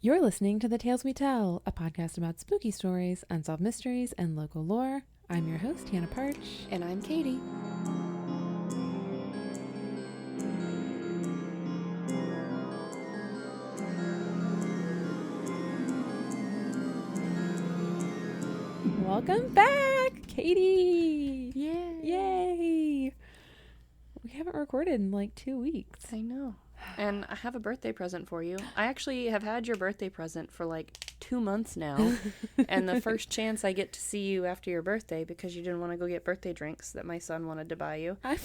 You're listening to The Tales We Tell, a podcast about spooky stories, unsolved mysteries, and local lore. I'm your host, Hannah Parch. And I'm Katy. Welcome back, Katy! Yay! Yay! We haven't recorded in like 2 weeks. I know. And I have a birthday present for you. I actually have had your birthday present for like 2 months now. And the first chance I get to see you after your birthday, because you didn't want to go get birthday drinks that my son wanted to buy you. I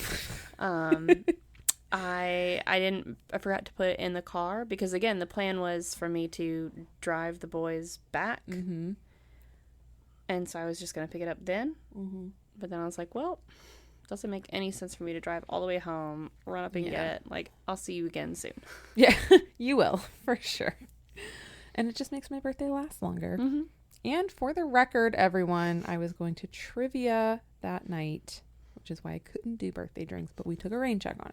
forgot to put it in the car because, again, the plan was for me to drive the boys back. Mm-hmm. And so I was just going to pick it up then. Mm-hmm. But then I was like, well, it doesn't make any sense for me to drive all the way home, run up and get it. Like, I'll see you again soon. Yeah, you will, for sure. And it just makes my birthday last longer. Mm-hmm. And for the record, everyone, I was going to trivia that night, which is why I couldn't do birthday drinks, but we took a rain check on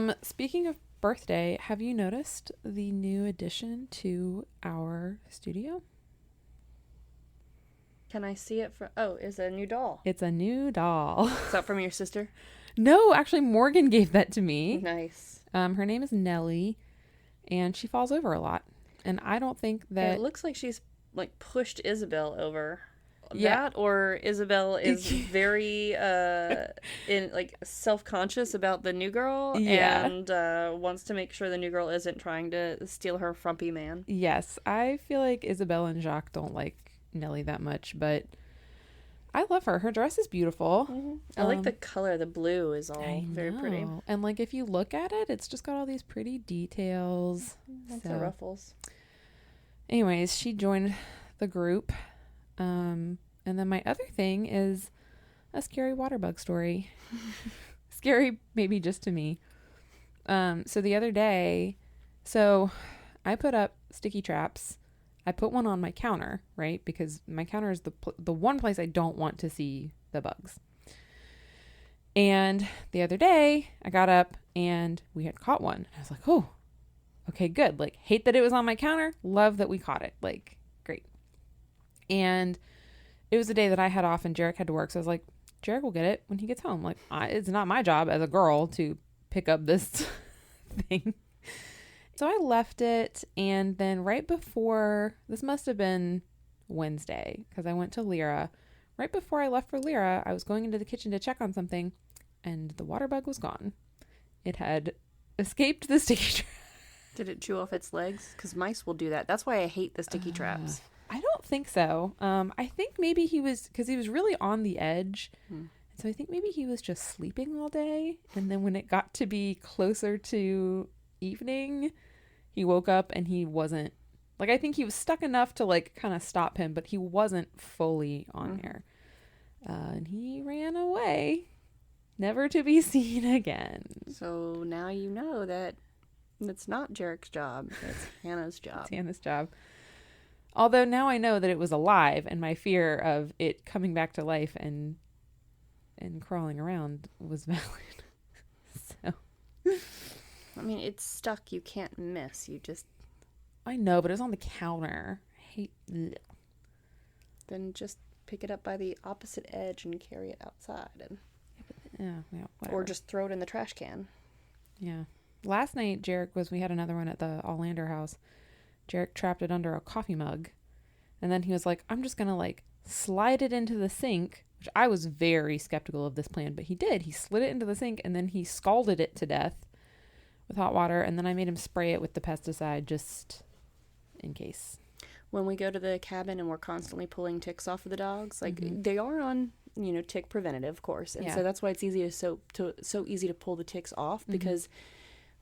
it. Speaking of birthday, have you noticed the new addition to our studio? Can I see it? It's a new doll. It's a new doll. Is that from your sister? No, actually, Morgan gave that to me. Nice. Her name is Nellie, and she falls over a lot. And I don't think that... It looks like she's, like, pushed Isabel over. Yeah. That, or Isabel is very, self-conscious about the new girl. Yeah. And wants to make sure the new girl isn't trying to steal her frumpy man. Yes, I feel like Isabel and Jacques don't like Nellie that much, but I love her. Her dress is beautiful. Mm-hmm. I like the color. The blue is all very pretty. And like if you look at it, it's just got all these pretty details. Lots of ruffles. Anyways, she joined the group. And then my other thing is a scary water bug story. Scary maybe just to me. So the other day, I put up sticky traps. I put one on my counter, right? Because my counter is the one place I don't want to see the bugs. And the other day, I got up and we had caught one. I was like, oh, okay, good. Like, hate that it was on my counter. Love that we caught it. Like, great. And it was the day that I had off and Jarek had to work. So I was like, Jarek will get it when he gets home. Like, it's not my job as a girl to pick up this thing. So I left it, and then right before, this must have been Wednesday, because I went to Lyra. Right before I left for Lyra, I was going into the kitchen to check on something, and the water bug was gone. It had escaped the sticky trap. Did it chew off its legs? Because mice will do that. That's why I hate the sticky traps. I don't think so. I think maybe he was really on the edge. So I think maybe he was just sleeping all day, and then when it got to be closer to evening, he woke up and he wasn't, like, I think he was stuck enough to like kind of stop him, but he wasn't fully on here. And he ran away, never to be seen again. So now you know that it's not Jarek's job, it's Hannah's job. It's Hannah's job. Although now I know that it was alive, and my fear of it coming back to life and crawling around was valid. So I mean, it's stuck. You can't miss. I know, but it was on the counter. I hate... Ugh. Then just pick it up by the opposite edge and carry it outside. Whatever. Or just throw it in the trash can. Yeah. Last night, we had another one at the Allander house. Jarek trapped it under a coffee mug. And then he was like, I'm just going to like slide it into the sink, which I was very skeptical of this plan, but he did. He slid it into the sink and then he scalded it to death with hot water, and then I made him spray it with the pesticide just in case. When we go to the cabin and we're constantly pulling ticks off of the dogs, like they are on, tick preventative, of course, and so that's why it's so easy to pull the ticks off because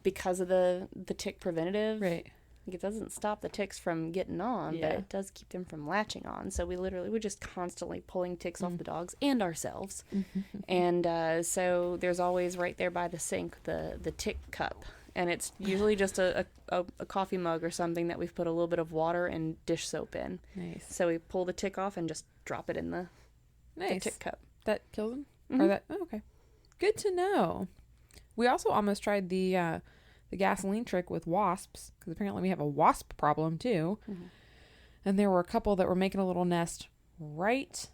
of the tick preventative. Right. Like, it doesn't stop the ticks from getting on, but it does keep them from latching on. So we're just constantly pulling ticks off the dogs and ourselves. And so there's always right there by the sink the tick cup. And it's usually just a coffee mug or something that we've put a little bit of water and dish soap in. Nice. So we pull the tick off and just drop it in the tick cup. That killed him? Or that? Oh, okay. Good to know. We also almost tried the the gasoline trick with wasps, because apparently we have a wasp problem too. Mm-hmm. And there were a couple that were making a little nest right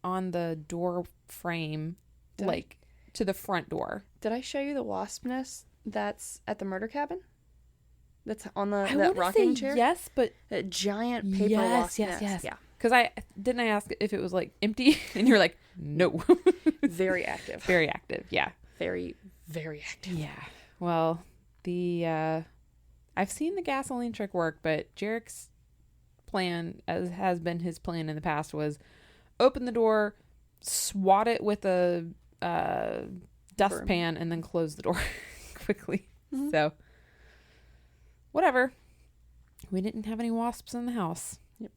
on the door frame, to the front door. Did I show you the wasp nest that's at the murder cabin? That's on that rocking chair? Yes, but a giant paper wasp nest. Yes. Yeah. Because I ask if it was like empty, and you're like, no. Very active. Very active. Yeah. Very, very active. Yeah. Well, I've seen the gasoline trick work, but Jarek's plan, as has been his plan in the past, was open the door, swat it with a dustpan, and then close the door quickly. Mm-hmm. So, whatever. We didn't have any wasps in the house. Yep.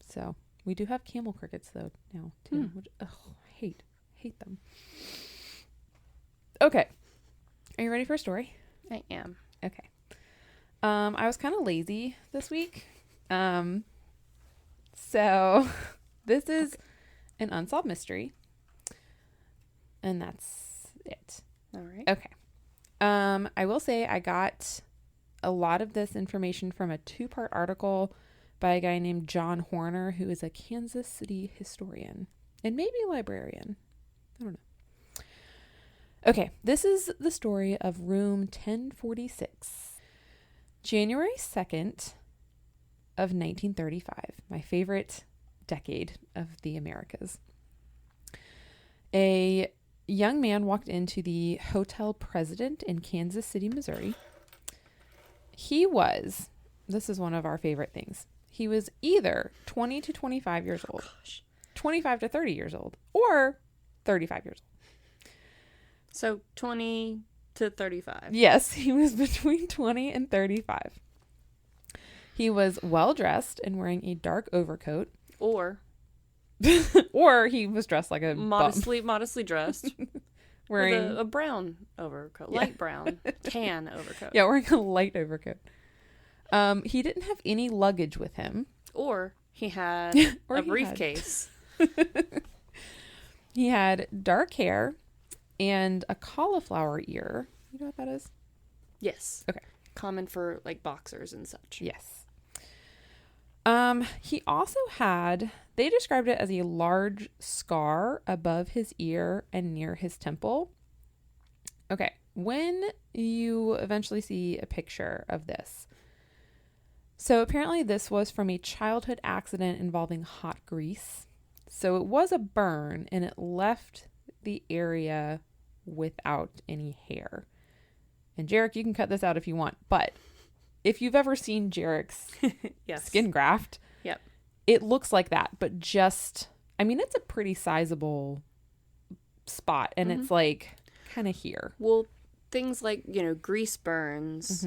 So, we do have camel crickets, though, now, too. Which, I hate them. Okay. Are you ready for a story? I am. Okay. I was kind of lazy this week. So this is an unsolved mystery. And that's it. All right. Okay. I will say I got a lot of this information from a 2-part article by a guy named John Horner, who is a Kansas City historian and maybe librarian. I don't know. Okay, this is the story of room 1046. January 2nd of 1935, my favorite decade of the Americas. A young man walked into the Hotel President in Kansas City, Missouri. This is one of our favorite things. He was either 20 to 25 years old, 25 to 30 years old, or 35 years old. So 20 to 35. Yes, he was between 20 and 35. He was well dressed and wearing a dark overcoat. Or he was dressed like a modestly dressed. Wearing with a brown overcoat, light brown, tan overcoat. Yeah, wearing a light overcoat. He didn't have any luggage with him. Or he had a briefcase. He had dark hair and a cauliflower ear. You know what that is? Yes. Okay. Common for like boxers and such. Yes. He also had, they described it as a large scar above his ear and near his temple. Okay. When you eventually see a picture of this. So apparently this was from a childhood accident involving hot grease. So it was a burn and it left the area without any hair. And Jarek, you can cut this out if you want, but if you've ever seen Jarek's yes. skin graft, yep, it looks like that, but just, I mean, it's a pretty sizable spot, and it's like kind of here. Well, things like, grease burns,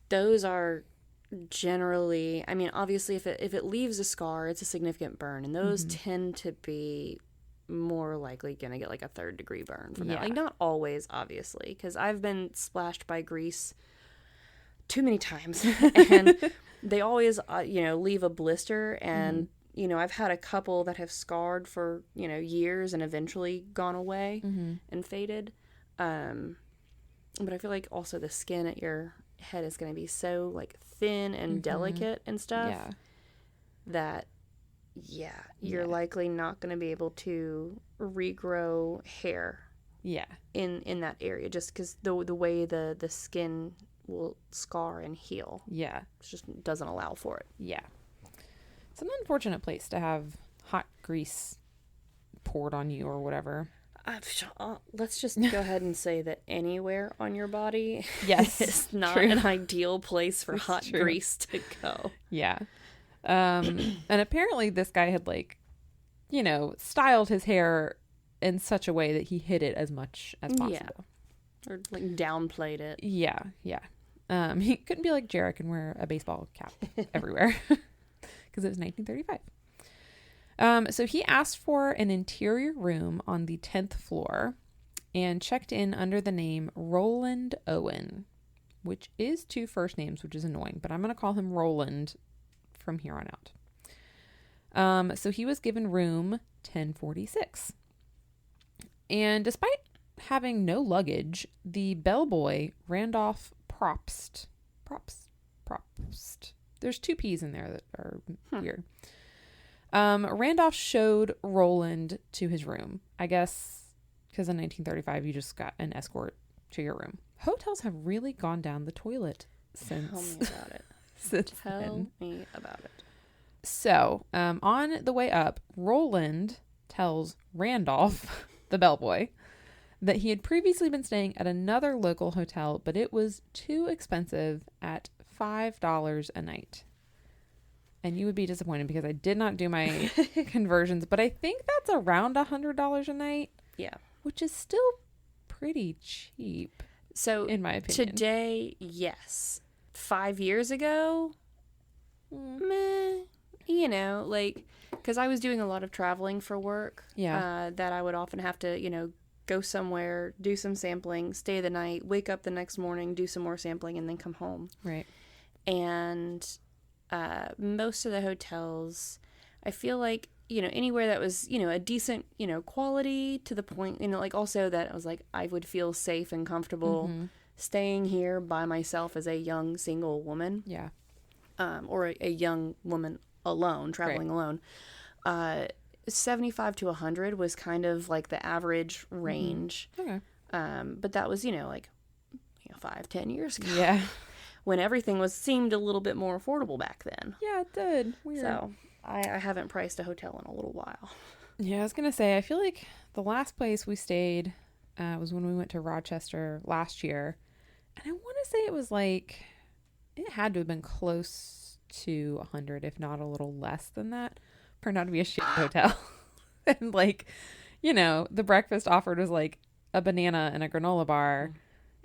those are generally, I mean, obviously if it leaves a scar, it's a significant burn, and those tend to be more likely gonna get like a 3rd-degree burn from that. Like, not always, obviously, because I've been splashed by grease too many times, and they always leave a blister, and I've had a couple that have scarred for years and eventually gone away and faded, but I feel like also the skin at your head is going to be so like thin and delicate and stuff that you're likely not going to be able to regrow hair in that area, just because the way the skin will scar and heal. Yeah. It just doesn't allow for it. Yeah. It's an unfortunate place to have hot grease poured on you or whatever. Let's just go ahead and say that anywhere on your body is not true. an ideal place for hot grease to go. Yeah. And apparently this guy had styled his hair in such a way that he hid it as much as possible. Yeah. Or like downplayed it. Yeah. Yeah. He couldn't be like Jarek and wear a baseball cap everywhere because it was 1935. So he asked for an interior room on the 10th floor and checked in under the name Roland Owen, which is 2 first names, which is annoying, but I'm going to call him Roland from here on out. So he was given room 1046. And despite having no luggage, the bellboy, Randolph Propst. There's 2 P's in there that are weird. Randolph showed Roland to his room. I guess because in 1935 you just got an escort to your room. Hotels have really gone down the toilet since. Tell me about it. Tell me about it. So, on the way up, Roland tells Randolph, the bellboy, that he had previously been staying at another local hotel, but it was too expensive at $5 a night. And you would be disappointed because I did not do my conversions, but I think that's around $100 a night. Yeah. Which is still pretty cheap. So, in my opinion. Today, yes. 5 years ago, meh. You know, like, because I was doing a lot of traveling for work. Yeah. That I would often have to, go somewhere, do some sampling, stay the night, wake up the next morning, do some more sampling, and then come home. Right. And most of the hotels, I feel like, anywhere that was, a decent, quality to the point, like also that I was like, I would feel safe and comfortable staying here by myself as a young single woman. Yeah. Or a young woman alone, traveling alone. 75 to 100 was kind of like the average range. Okay. But that was, 5-10 years ago. Yeah. When everything seemed a little bit more affordable back then. Yeah, it did. Weird. So I haven't priced a hotel in a little while. Yeah, I was going to say, I feel like the last place we stayed was when we went to Rochester last year. And I want to say it was like, it had to have been close to 100, if not a little less than that. Turned out to be a shit hotel. And like, the breakfast offered was like a banana and a granola bar.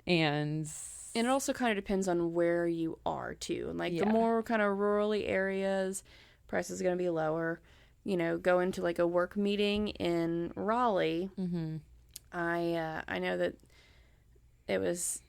And it also kind of depends on where you are too. And like the more kind of rurally areas, price is going to be lower. Go into like a work meeting in Raleigh. I know that it was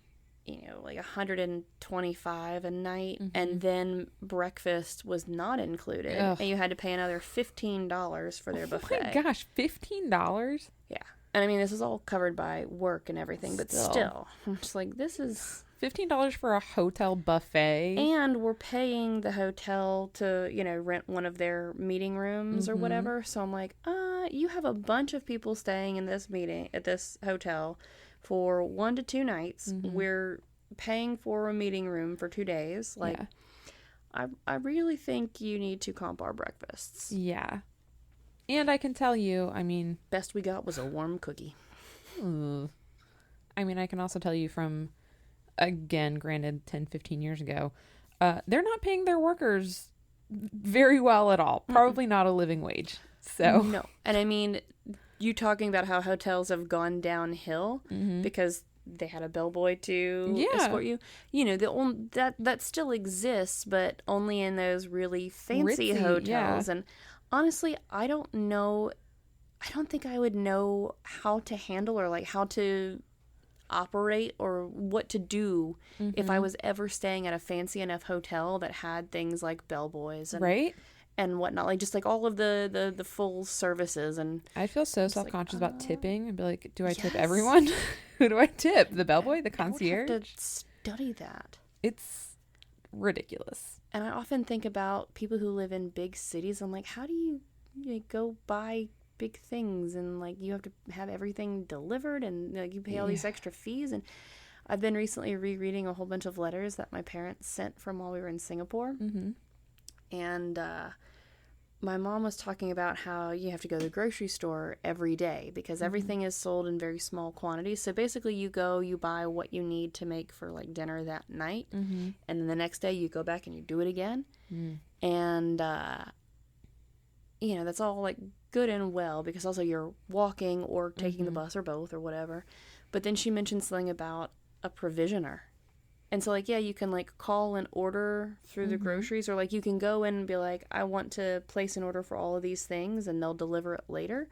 like 125 a night, and then breakfast was not included. Ugh. And you had to pay another $15 for their buffet. Oh my gosh, $15? Yeah. And I mean, this is all covered by work and everything, but still, I'm just like, this is $15 for a hotel buffet. And we're paying the hotel to, rent one of their meeting rooms or whatever. So I'm like, you have a bunch of people staying in this meeting at this hotel for 1 to 2 nights. We're paying for a meeting room for 2 days. Like, I really think you need to comp our breakfasts. Yeah. And I can tell you, I mean, best we got was a warm cookie. I mean, I can also tell you from, again, granted 10, 15 years ago, they're not paying their workers very well at all. Probably not a living wage. So no. And I mean, you talking about how hotels have gone downhill because they had a bellboy to escort you. That still exists, but only in those really fancy hotels. Yeah. And honestly, I don't know. I don't think I would know how to handle or like how to operate or what to do if I was ever staying at a fancy enough hotel that had things like bellboys and whatnot, like just like all of the full services. And I feel so self-conscious about tipping and be like, do I tip everyone? Who do I tip? The bellboy, the concierge? I would have to study that. It's ridiculous. And I often think about people who live in big cities. I'm like, how do you go buy big things and like you have to have everything delivered and like you pay all these extra fees? And I've been recently rereading a whole bunch of letters that my parents sent from while we were in Singapore. And my mom was talking about how you have to go to the grocery store every day because everything is sold in very small quantities. So basically you go, you buy what you need to make for like dinner that night. And then the next day you go back and you do it again. And, that's all like good and well because also you're walking or taking the bus or both or whatever. But then she mentioned something about a provisioner. And so, like, yeah, you can, like, call and order through the groceries, or, like, you can go in and be like, I want to place an order for all of these things, and they'll deliver it later.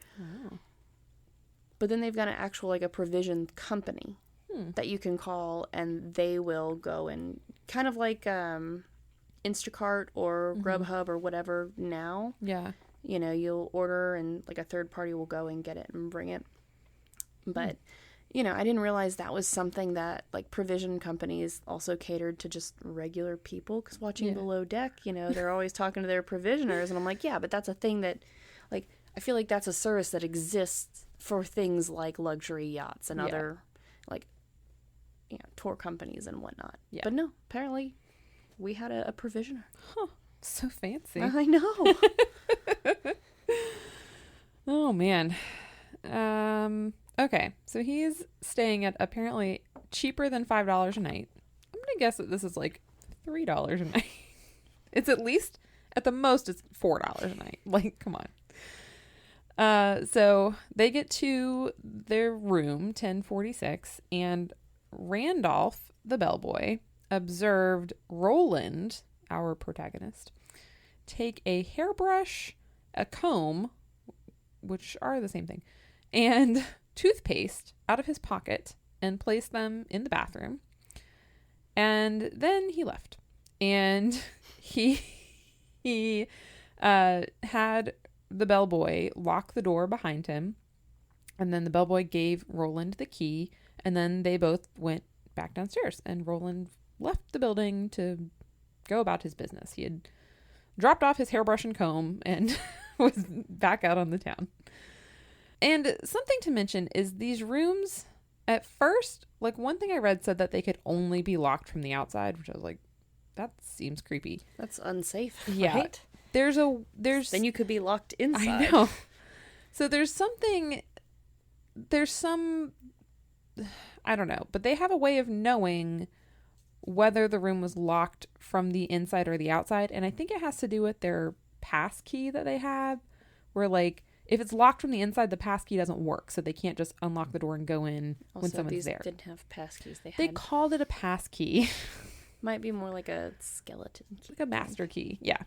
But then they've got an actual, like, a provision company that you can call, and they will go and kind of like Instacart or Grubhub or whatever now. Yeah. You'll order, and, like, a third party will go and get it and bring it. But You know, I didn't realize that was something that, like, provision companies also catered to just regular people. Because watching Below Deck, you know, they're always talking to their provisioners. And I'm like, yeah, but that's a thing that, like, I feel like that's a service that exists for things like luxury yachts and other, like, you know, tour companies and whatnot. Yeah. But no, apparently we had a provisioner. Huh. So fancy. I know. Oh, man. Okay, so he's staying at apparently cheaper than $5 a night. I'm going to guess that this is like $3 a night. It's at least, at the most, it's $4 a night. Like, come on. So they get to their room, 1046, and Randolph, the bellboy, observed Roland, our protagonist, take a hairbrush, a comb, which are the same thing, and toothpaste out of his pocket and place them in the bathroom. And then he left. And he had the bellboy lock the door behind him. And then the bellboy gave Roland the key. And then they both went back downstairs. And Roland left the building to go about his business. He had dropped off his hairbrush and comb and was back out on the town. And something to mention is these rooms, at first, like, one thing I read said that they could only be locked from the outside, which I was like, that seems creepy. That's unsafe, yeah. Right? Then you could be locked inside. I know. So I don't know, but they have a way of knowing whether the room was locked from the inside or the outside. And I think it has to do with their pass key that they have, where, like, if it's locked from the inside, the pass key doesn't work, so they can't just unlock the door and go in when someone's there. Didn't have pass keys. They called it a pass key. Might be more like a skeleton key. Like a master key, yeah.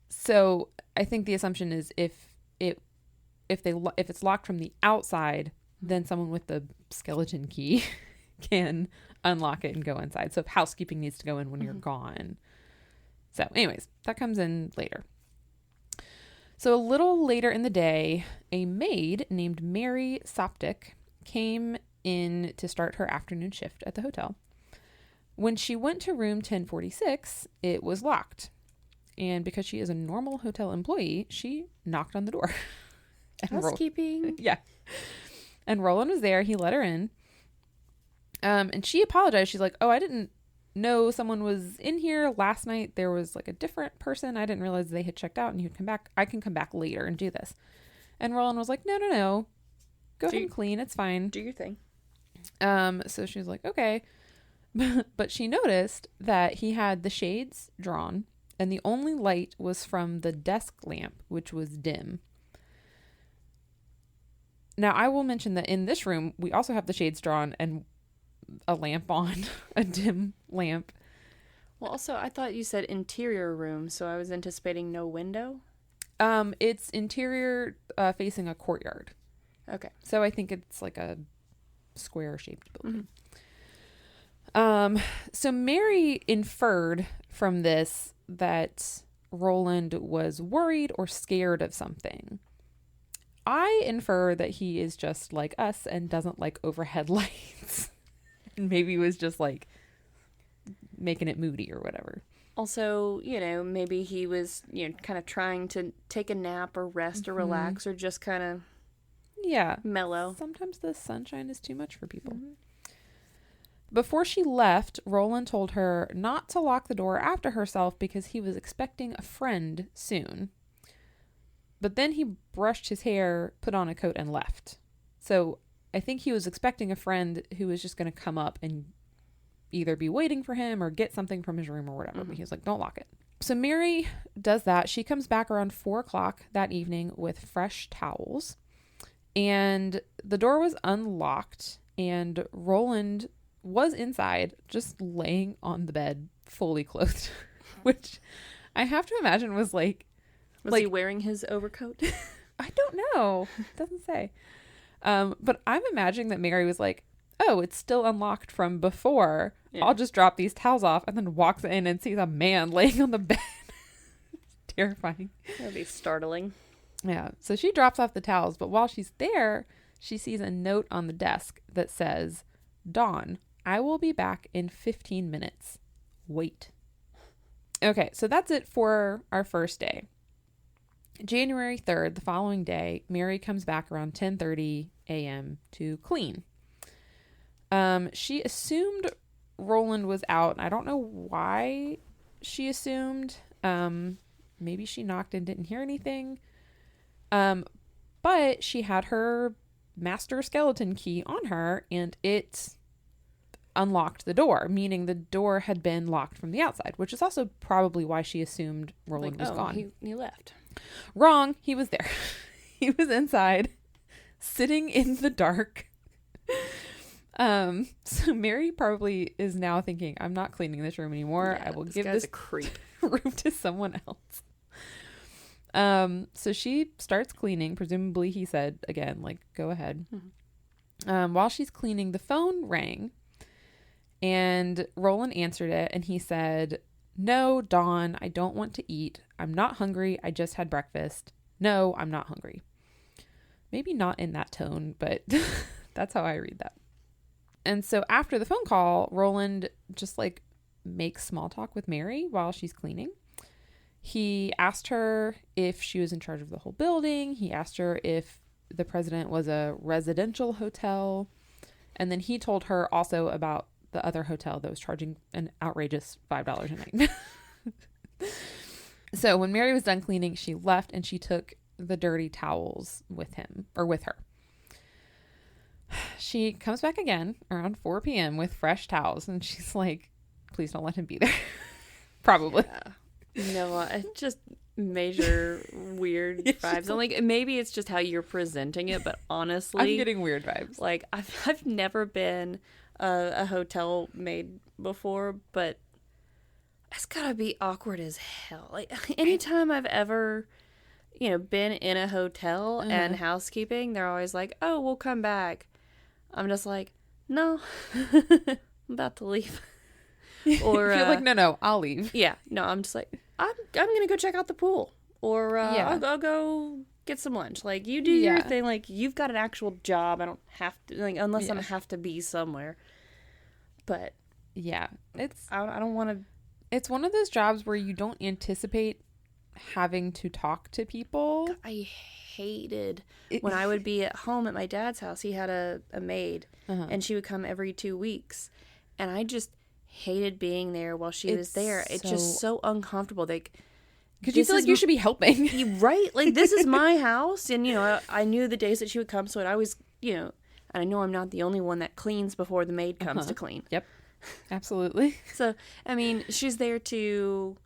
So I think the assumption is if it's locked from the outside, then someone with the skeleton key can unlock it and go inside. So if housekeeping needs to go in when you're gone. So anyways, that comes in later. So a little later in the day, a maid named Mary Soptic came in to start her afternoon shift at the hotel. When she went to room 1046, it was locked. And because she is a normal hotel employee, she knocked on the door. Housekeeping. Yeah. And Roland was there. He let her in. And she apologized. She's like, oh, I didn't know someone was in here last night. There was like a different person. I didn't realize they had checked out and you'd come back. I can come back later and do this. And Roland was like, no. Go ahead and clean. It's fine. Do your thing. So she was like, okay. But she noticed that he had the shades drawn and the only light was from the desk lamp, which was dim. Now, I will mention that in this room, we also have the shades drawn and a lamp on, a dim lamp. Well, also, I thought you said interior room, so I was anticipating no window. It's interior facing a courtyard. Okay. So I think it's like a square-shaped building. So Mary inferred from this that Roland was worried or scared of something. I infer that he is just like us and doesn't like overhead lights. And maybe was just like making it moody or whatever. Also, you know, maybe he was, you know, kind of trying to take a nap or rest or relax or just kind of mellow. Sometimes the sunshine is too much for people. Before she left, Roland told her not to lock the door after herself because he was expecting a friend soon. But then he brushed his hair, put on a coat, and left. So I think he was expecting a friend who was just going to come up and either be waiting for him or get something from his room or whatever. But he was like, don't lock it. So Mary does that. She comes back around 4:00 that evening with fresh towels. And the door was unlocked. And Roland was inside, just laying on the bed, fully clothed. Which I have to imagine was like... Was he wearing his overcoat? I don't know. It doesn't say. But I'm imagining that Mary was like, oh, it's still unlocked from before. Yeah. I'll just drop these towels off, and then walks in and sees a man laying on the bed. Terrifying. That'd be startling. Yeah. So she drops off the towels, but while she's there, she sees a note on the desk that says, Dawn, I will be back in 15 minutes. Wait. Okay, so that's it for our first day. January 3rd, the following day, Mary comes back around 10:30 a.m. to clean. She assumed Roland was out. I don't know why she assumed. Maybe she knocked and didn't hear anything. But she had her master skeleton key on her, and it unlocked the door, meaning the door had been locked from the outside, which is also probably why she assumed Roland was gone. He left. Wrong. He was there. He was inside, sitting in the dark. So Mary probably is now thinking, I'm not cleaning this room anymore. Yeah, I will this give guy's this a creep. room to someone else. So she starts cleaning. Presumably he said again, like, go ahead. Mm-hmm. While she's cleaning, the phone rang and Roland answered it. And he said, no, Dawn, I don't want to eat. I'm not hungry. I just had breakfast. No, I'm not hungry. Maybe not in that tone, but that's how I read that. And so after the phone call, Roland just like makes small talk with Mary while she's cleaning. He asked her if she was in charge of the whole building. He asked her if the president was a residential hotel. And then he told her also about the other hotel that was charging an outrageous $5 a night. So when Mary was done cleaning, she left and she took the dirty towels with her. She comes back again around 4 p.m. with fresh towels, and she's like, please don't let him be there. Probably. Yeah. No, just major weird vibes. I'm like, maybe it's just how you're presenting it, but honestly, I'm getting weird vibes. Like, I've never been a hotel maid before, but it's gotta be awkward as hell. Like, anytime I've ever, been in a hotel and housekeeping, they're always like, oh, we'll come back. I'm just like, no, I'm about to leave. Or you're like, no, I'll leave. Yeah, no, I'm just like, I'm gonna go check out the pool, or I'll go get some lunch. Like, you do your thing. Like, you've got an actual job. I don't have to, like, unless I have to be somewhere. But yeah, I don't want to. It's one of those jobs where you don't anticipate having to talk to people. I hated when I would be at home at my dad's house. He had a maid, and she would come every 2 weeks, and I just hated being there while she was there. It's just so uncomfortable. Like, because you feel like you should be helping. Right? Like, this is my house, and I knew the days that she would come, so I was, and I know I'm not the only one that cleans before the maid comes to clean. Yep. Absolutely. So, I mean, she's there to,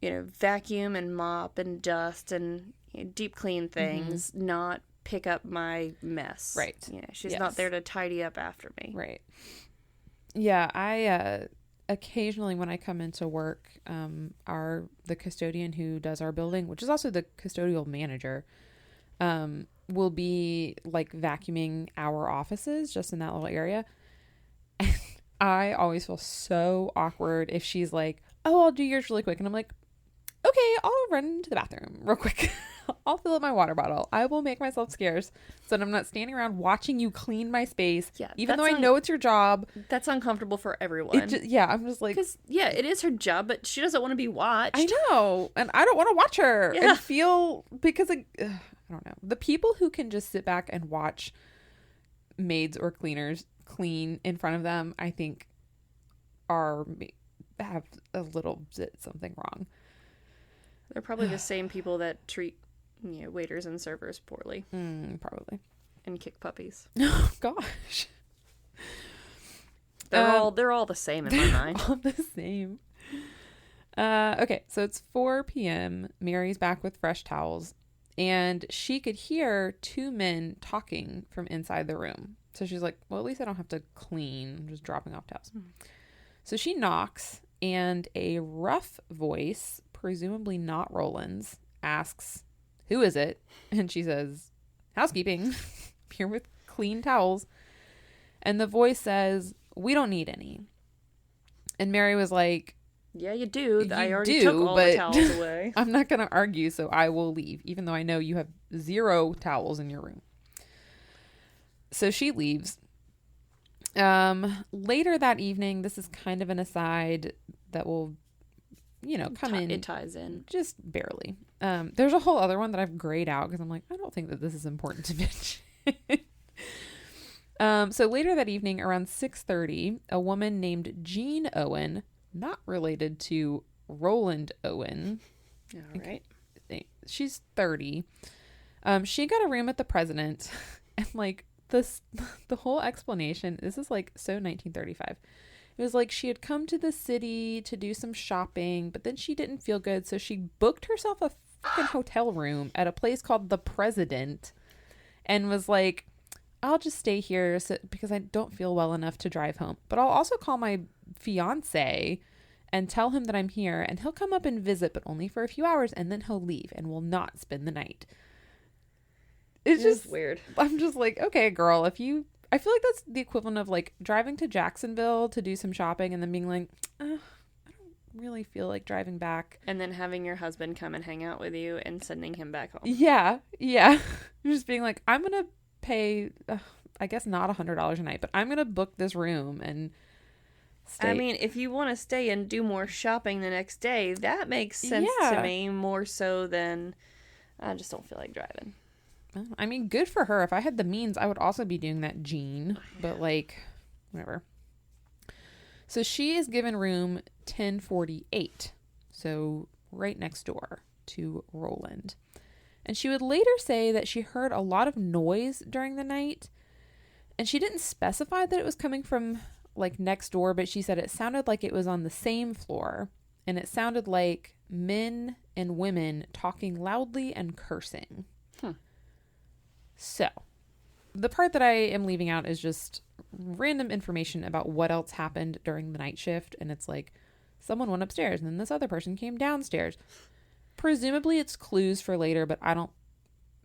vacuum and mop and dust and deep clean things, not pick up my mess. Right. She's not there to tidy up after me. Right. Yeah, I occasionally when I come into work, the custodian who does our building, which is also the custodial manager, will be like vacuuming our offices just in that little area. And I always feel so awkward if she's like, oh, I'll do yours really quick. And I'm like, okay, I'll run to the bathroom real quick. I'll fill up my water bottle. I will make myself scarce so that I'm not standing around watching you clean my space. Yeah, even though I know it's your job. That's uncomfortable for everyone. I'm just like... Because, it is her job, but she doesn't want to be watched. I know. And I don't want to watch her and feel... Because, I don't know. The people who can just sit back and watch maids or cleaners clean in front of them, I think, have a little bit something wrong. They're probably the same people that treat waiters and servers poorly. Probably. And kick puppies. Oh, gosh. They're all the same in my mind. All the same. Okay, so it's 4 p.m. Mary's back with fresh towels, and she could hear two men talking from inside the room. So she's like, well, at least I don't have to clean. I'm just dropping off towels. So she knocks, and a rough voice, presumably not Roland's, asks, who is it? And she says, housekeeping. Here with clean towels. And the voice says, we don't need any. And Mary was like, yeah, you do. I already took all the towels away. I'm not going to argue, so I will leave, even though I know you have 0 towels in your room. So she leaves. Later that evening, this is kind of an aside that will, come in. It ties in. Just barely. There's a whole other one that I've grayed out because I'm like, I don't think that this is important to mention. So later that evening, around 6:30, a woman named Jean Owen, not related to Roland Owen. All right. She's 30. She got a room at the President, and like the whole explanation, this is like so 1935. It was like she had come to the city to do some shopping, but then she didn't feel good, so she booked herself a fucking hotel room at a place called the President, and was like, I'll just stay here because I don't feel well enough to drive home. But I'll also call my fiance and tell him that I'm here, and he'll come up and visit, but only for a few hours, and then he'll leave and will not spend the night. It's just weird. I'm just like, okay, girl, I feel like that's the equivalent of like driving to Jacksonville to do some shopping and then being like, I don't really feel like driving back. And then having your husband come and hang out with you and sending him back home. Yeah. Just being like, I'm going to pay, I guess not $100 a night, but I'm going to book this room and stay. I mean, if you want to stay and do more shopping the next day, that makes sense to me more so than I just don't feel like driving. I mean, good for her. If I had the means, I would also be doing that, Jean. But like, whatever. So she is given room 1048. So right next door to Roland. And she would later say that she heard a lot of noise during the night. And she didn't specify that it was coming from like next door, but she said it sounded like it was on the same floor. And it sounded like men and women talking loudly and cursing. So, the part that I am leaving out is just random information about what else happened during the night shift. And it's like, someone went upstairs and then this other person came downstairs. Presumably it's clues for later, but I don't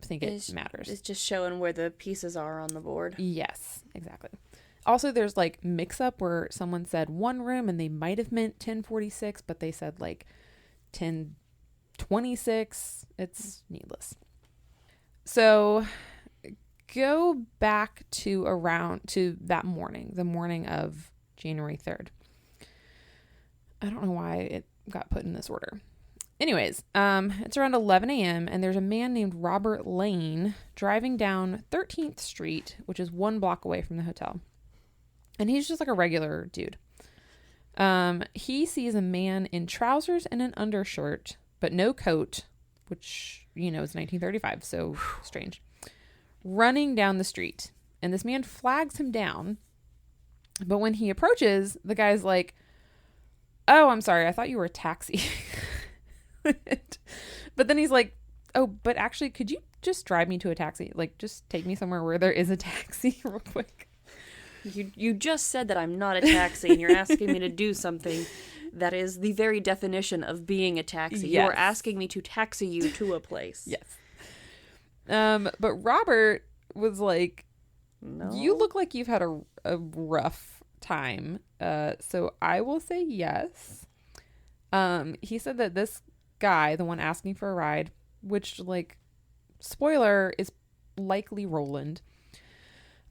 think it matters. It's just showing where the pieces are on the board. Yes, exactly. Also, there's like mix-up where someone said one room and they might have meant 1046, but they said like 1026. It's needless. So go back to that morning, the morning of January 3rd. I don't know why it got put in this order. Anyways, it's around 11 a.m. and there's a man named Robert Lane driving down 13th Street, which is 1 block away from the hotel. And he's just like a regular dude. He sees a man in trousers and an undershirt, but no coat, which, is 1935, so strange, running down the street. And this man flags him down. But when he approaches, the guy's like, oh, I'm sorry, I thought you were a taxi. But then he's like, oh, but actually, could you just drive me to a taxi? Like, just take me somewhere where there is a taxi real quick. You just said that I'm not a taxi, and you're asking me to do something that is the very definition of being a taxi. Yes. You're asking me to taxi you to a place. Yes. But Robert was like, no, you look like you've had a rough time. So I will say yes. He said that this guy, the one asking for a ride, which, like, spoiler, is likely Roland,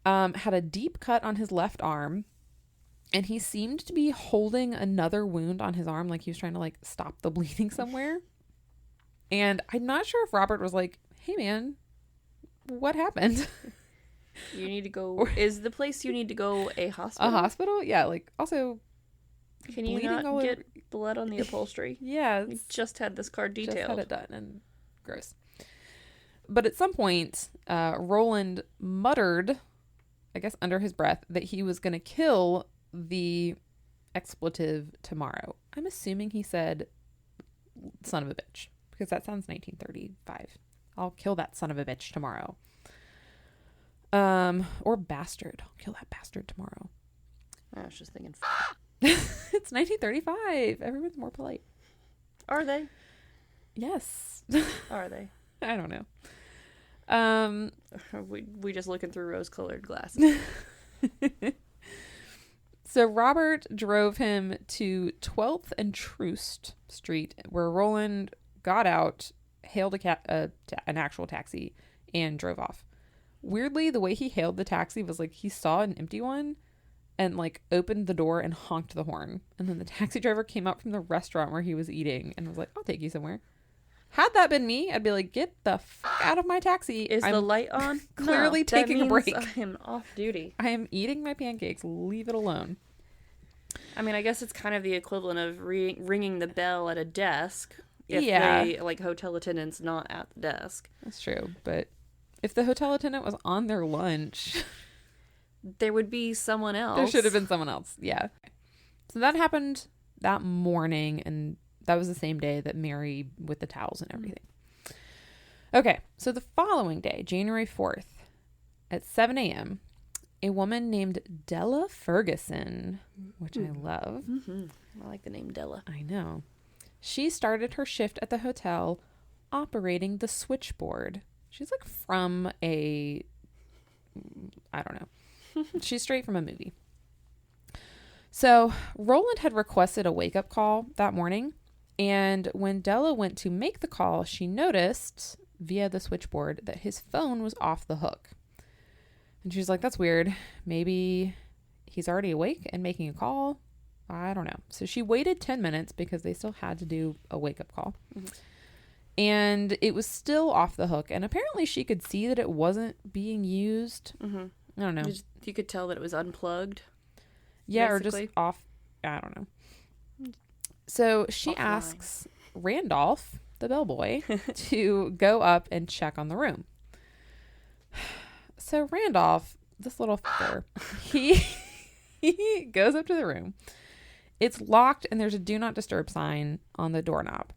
had a deep cut on his left arm, and he seemed to be holding another wound on his arm, like he was trying to like stop the bleeding somewhere. And I'm not sure if Robert was like, hey man, what happened? You need to go. Is the place you need to go a hospital? A hospital? Yeah. Like, also, can you not get blood on the upholstery? Yeah. You just had this car detailed. Just had it done, and gross. But at some point, Roland muttered, I guess under his breath, that he was going to kill the expletive tomorrow. I'm assuming he said son of a bitch, because that sounds 1935. I'll kill that son of a bitch tomorrow. Or bastard. I'll kill that bastard tomorrow. I was just thinking. It's 1935. Everyone's more polite. Are they? Yes. Are they? I don't know. We just looking through rose-colored glasses. So Robert drove him to 12th and Troost Street, where Roland got out, hailed an actual taxi, and drove off. Weirdly, the way he hailed the taxi was like he saw an empty one and like opened the door and honked the horn. And then the taxi driver came out from the restaurant where he was eating and was like, I'll take you somewhere. Had that been me, I'd be like, get the fuck out of my taxi. Is the light on? Clearly No, taking a break. I am off duty. I am eating my pancakes. Leave it alone. I mean, I guess it's kind of the equivalent of ringing the bell at a desk. If Yeah. they, like, hotel attendants not at the desk. That's true. But if the hotel attendant was on their lunch, there would be someone else. there should have been someone else. Yeah. So that happened that morning, and that was the same day that Mary with the towels and everything. Okay, so the following day, January 4th, at 7 a.m., a woman named Della Ferguson, which I love. Mm-hmm. I like the name Della. I know. She started her shift at the hotel operating the switchboard. She's like from I don't know. She's straight from a movie. So Roland had requested a wake-up call that morning. And when Della went to make the call, she noticed via the switchboard that his phone was off the hook. And she's like, that's weird. Maybe he's already awake and making a call. I don't know. So she waited 10 minutes because they still had to do a wake-up call. Mm-hmm. And it was still off the hook. And apparently she could see that it wasn't being used. Mm-hmm. I don't know. You could tell that it was unplugged. Yeah, basically. or just off. I don't know. So she asks Randolph, the bellboy, to go up and check on the room. So Randolph, this little fucker, he goes up to the room. It's locked and there's a do not disturb sign on the doorknob.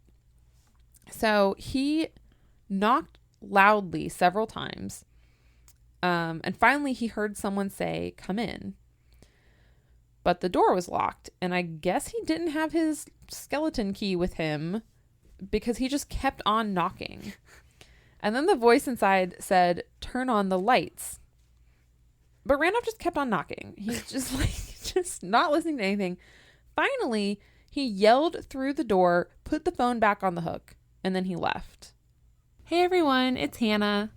So he knocked loudly several times. And finally he heard someone say, come in. But the door was locked, and I guess he didn't have his skeleton key with him because he just kept on knocking. And then the voice inside said, turn on the lights. But Randolph just kept on knocking. He's just like, just not listening to anything. Finally, he yelled through the door, put the phone back on the hook, and then he left. Hey everyone, it's Hannah.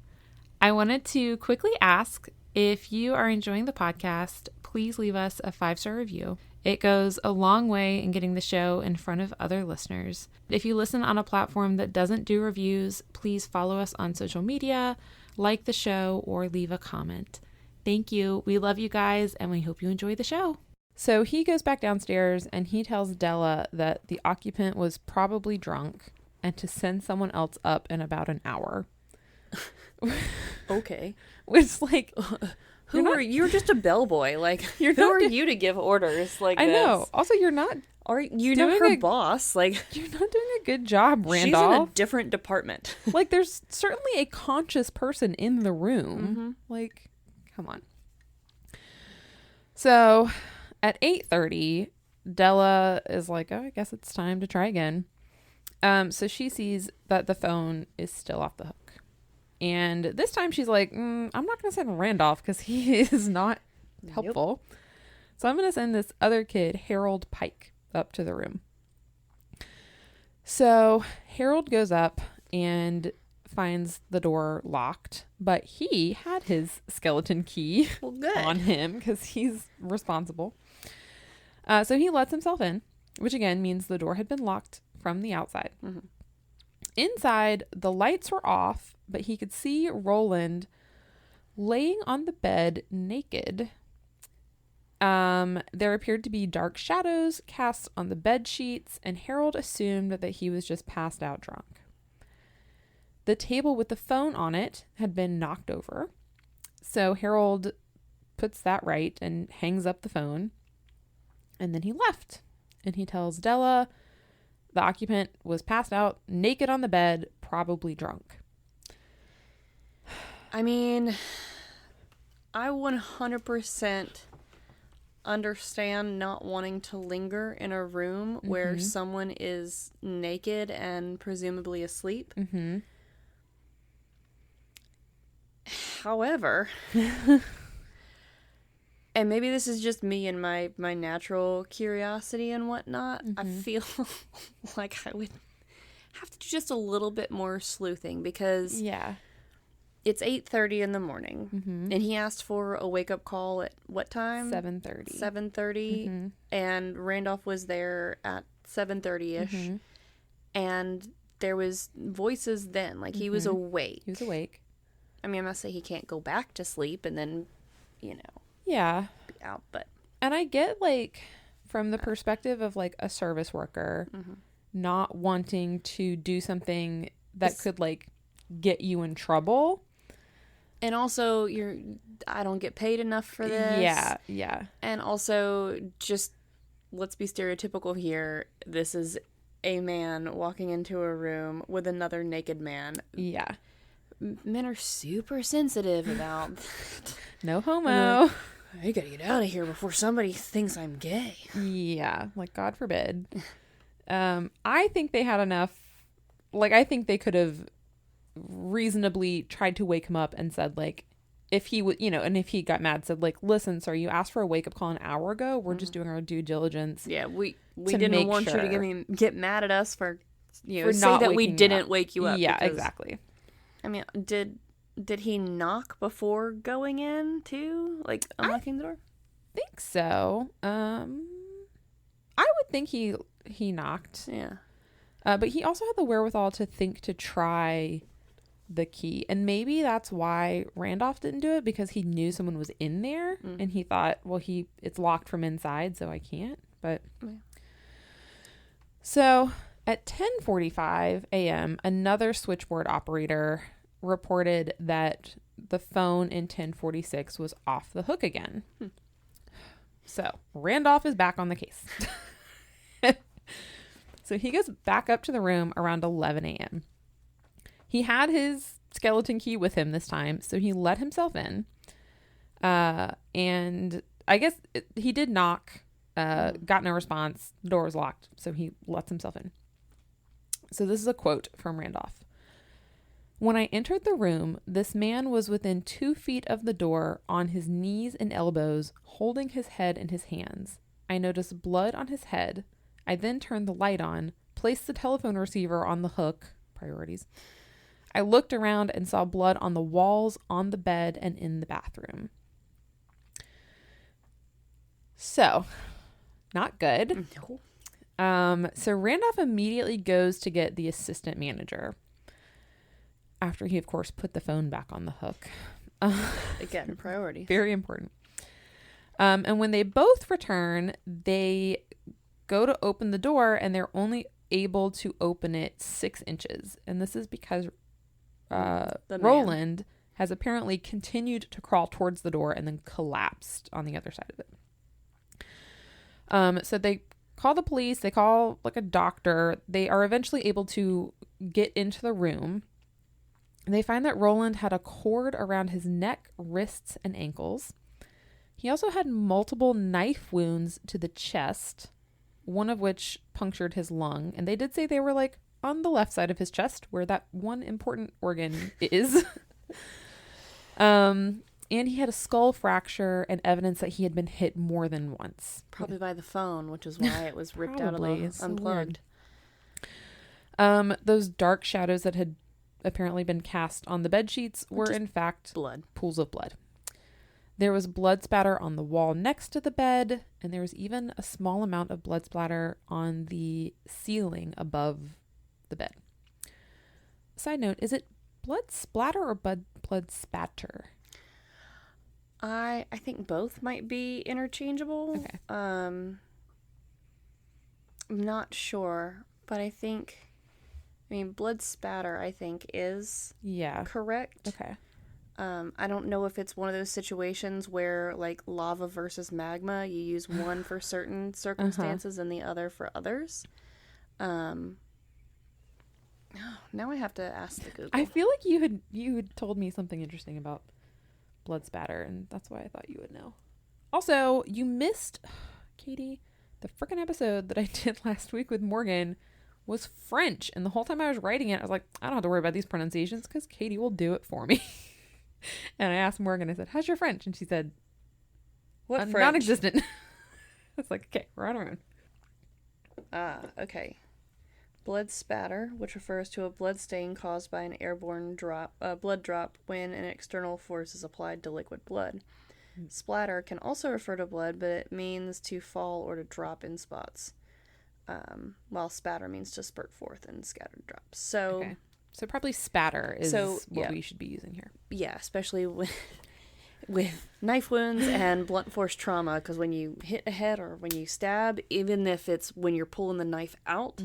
I wanted to quickly ask if you are enjoying the podcast, please leave us a 5-star review. It goes a long way in getting the show in front of other listeners. If you listen on a platform that doesn't do reviews, please follow us on social media, like the show, or leave a comment. Thank you. We love you guys, and we hope you enjoy the show. So he goes back downstairs, and he tells Della that the occupant was probably drunk and to send someone else up in about an hour. Okay. Which, like... You're just a bellboy. Like, who are you to give orders like this? I know. Also, you're not... You're not her boss. Like, you're not doing a good job, Randolph. She's in a different department. Like, there's certainly a conscious person in the room. Mm-hmm. Like, come on. So, at 8:30, Della is like, oh, I guess it's time to try again. So she sees that the phone is still off the hook. And this time she's like, I'm not going to send Randolph because he is not helpful. Yep. So I'm going to send this other kid, Harold Pike, up to the room. So Harold goes up and finds the door locked, but he had his skeleton key on him because he's responsible. So he lets himself in, which again means the door had been locked from the outside. Mm-hmm. Inside, the lights were off, but he could see Roland laying on the bed naked. There appeared to be dark shadows cast on the bed sheets, and Harold assumed that he was just passed out drunk. The table with the phone on it had been knocked over, so Harold puts that right and hangs up the phone, and then he left. And he tells Della the occupant was passed out, naked on the bed, probably drunk. I mean, I 100% understand not wanting to linger in a room where someone is naked and presumably asleep. Mm-hmm. However, and maybe this is just me and my natural curiosity and whatnot, I feel like I would have to do just a little bit more sleuthing because it's 8:30 in the morning, and he asked for a wake-up call at what time? 7:30. 7:30, and Randolph was there at 7:30ish, and there was voices then, like he was awake. He was awake. I mean, I must say he can't go back to sleep and then, you know, yeah, be out, but. And I get, like, from the perspective of, like, a service worker, not wanting to do something that could, like, get you in trouble. And also, I don't get paid enough for this. Yeah. And also, just, let's be stereotypical here. This is a man walking into a room with another naked man. Yeah. Men are super sensitive about no homo. Like, I gotta get out of here before somebody thinks I'm gay. Yeah, like, God forbid. I think they had enough. Like, I think they could have reasonably tried to wake him up and said, like, if he would, you know, and if he got mad, said, like, listen, sir, you asked for a wake up call an hour ago. We're just doing our due diligence. Yeah, we didn't want you to get mad at us for, you know, for say not that we didn't wake you up. Yeah, because, exactly. I mean, did he knock before going in too? Like, unlocking the door? I think so. I would think he knocked. Yeah. But he also had the wherewithal to think to try the key. And maybe that's why Randolph didn't do it, because he knew someone was in there and he thought, well, it's locked from inside, so I can't. But so at 10:45 a.m., another switchboard operator reported that the phone in 1046 was off the hook again. So Randolph is back on the case. So he goes back up to the room around 11 a.m. He had his skeleton key with him this time, so he let himself in. And I guess he did knock, got no response. The door was locked, so he lets himself in. So this is a quote from Randolph. When I entered the room, this man was within 2 feet of the door, on his knees and elbows, holding his head in his hands. I noticed blood on his head. I then turned the light on, placed the telephone receiver on the hook, priorities. I looked around and saw blood on the walls, on the bed, and in the bathroom. So, not good. No. So Randolph immediately goes to get the assistant manager, after he, of course, put the phone back on the hook. Again, priority. Very important. And when they both return, they go to open the door, and they're only able to open it 6 inches. And this is because Roland has apparently continued to crawl towards the door and then collapsed on the other side of it. So they call the police. They call, like, a doctor. They are eventually able to get into the room. They find that Roland had a cord around his neck, wrists, and ankles. He also had multiple knife wounds to the chest, one of which punctured his lung. And they did say they were, like, on the left side of his chest, where that one important organ is. And he had a skull fracture and evidence that he had been hit more than once. Probably by the phone, which is why it was ripped out of the unplugged. Those dark shadows that had apparently been cast on the bed sheets were in fact pools of blood. There was blood spatter on the wall next to the bed, and there was even a small amount of blood splatter on the ceiling above the bed. Side note, is it blood splatter or blood spatter? I think both might be interchangeable. Okay. I'm not sure, but I mean, blood spatter, I think, is correct. Okay. I don't know if it's one of those situations where, like, lava versus magma, you use one for certain circumstances and the other for others. Now I have to ask the Google. I feel like you had told me something interesting about blood spatter, and that's why I thought you would know. Also, you missed, Katie, the freaking episode that I did last week with Morgan was French, and the whole time I was writing it, I was like, I don't have to worry about these pronunciations because Katie will do it for me. And I asked Morgan, I said, how's your French? And she said, what French? Non-existent. I was like, okay, we're on our own. Okay. blood spatter, which refers to a blood stain caused by an airborne blood drop when an external force is applied to liquid blood. Splatter can also refer to blood, but it means to fall or to drop in spots, while spatter means to spurt forth in scattered drops. So, okay. So probably spatter is what we should be using here. Yeah, especially with knife wounds and blunt force trauma, because when you hit a head or when you stab, even if it's when you're pulling the knife out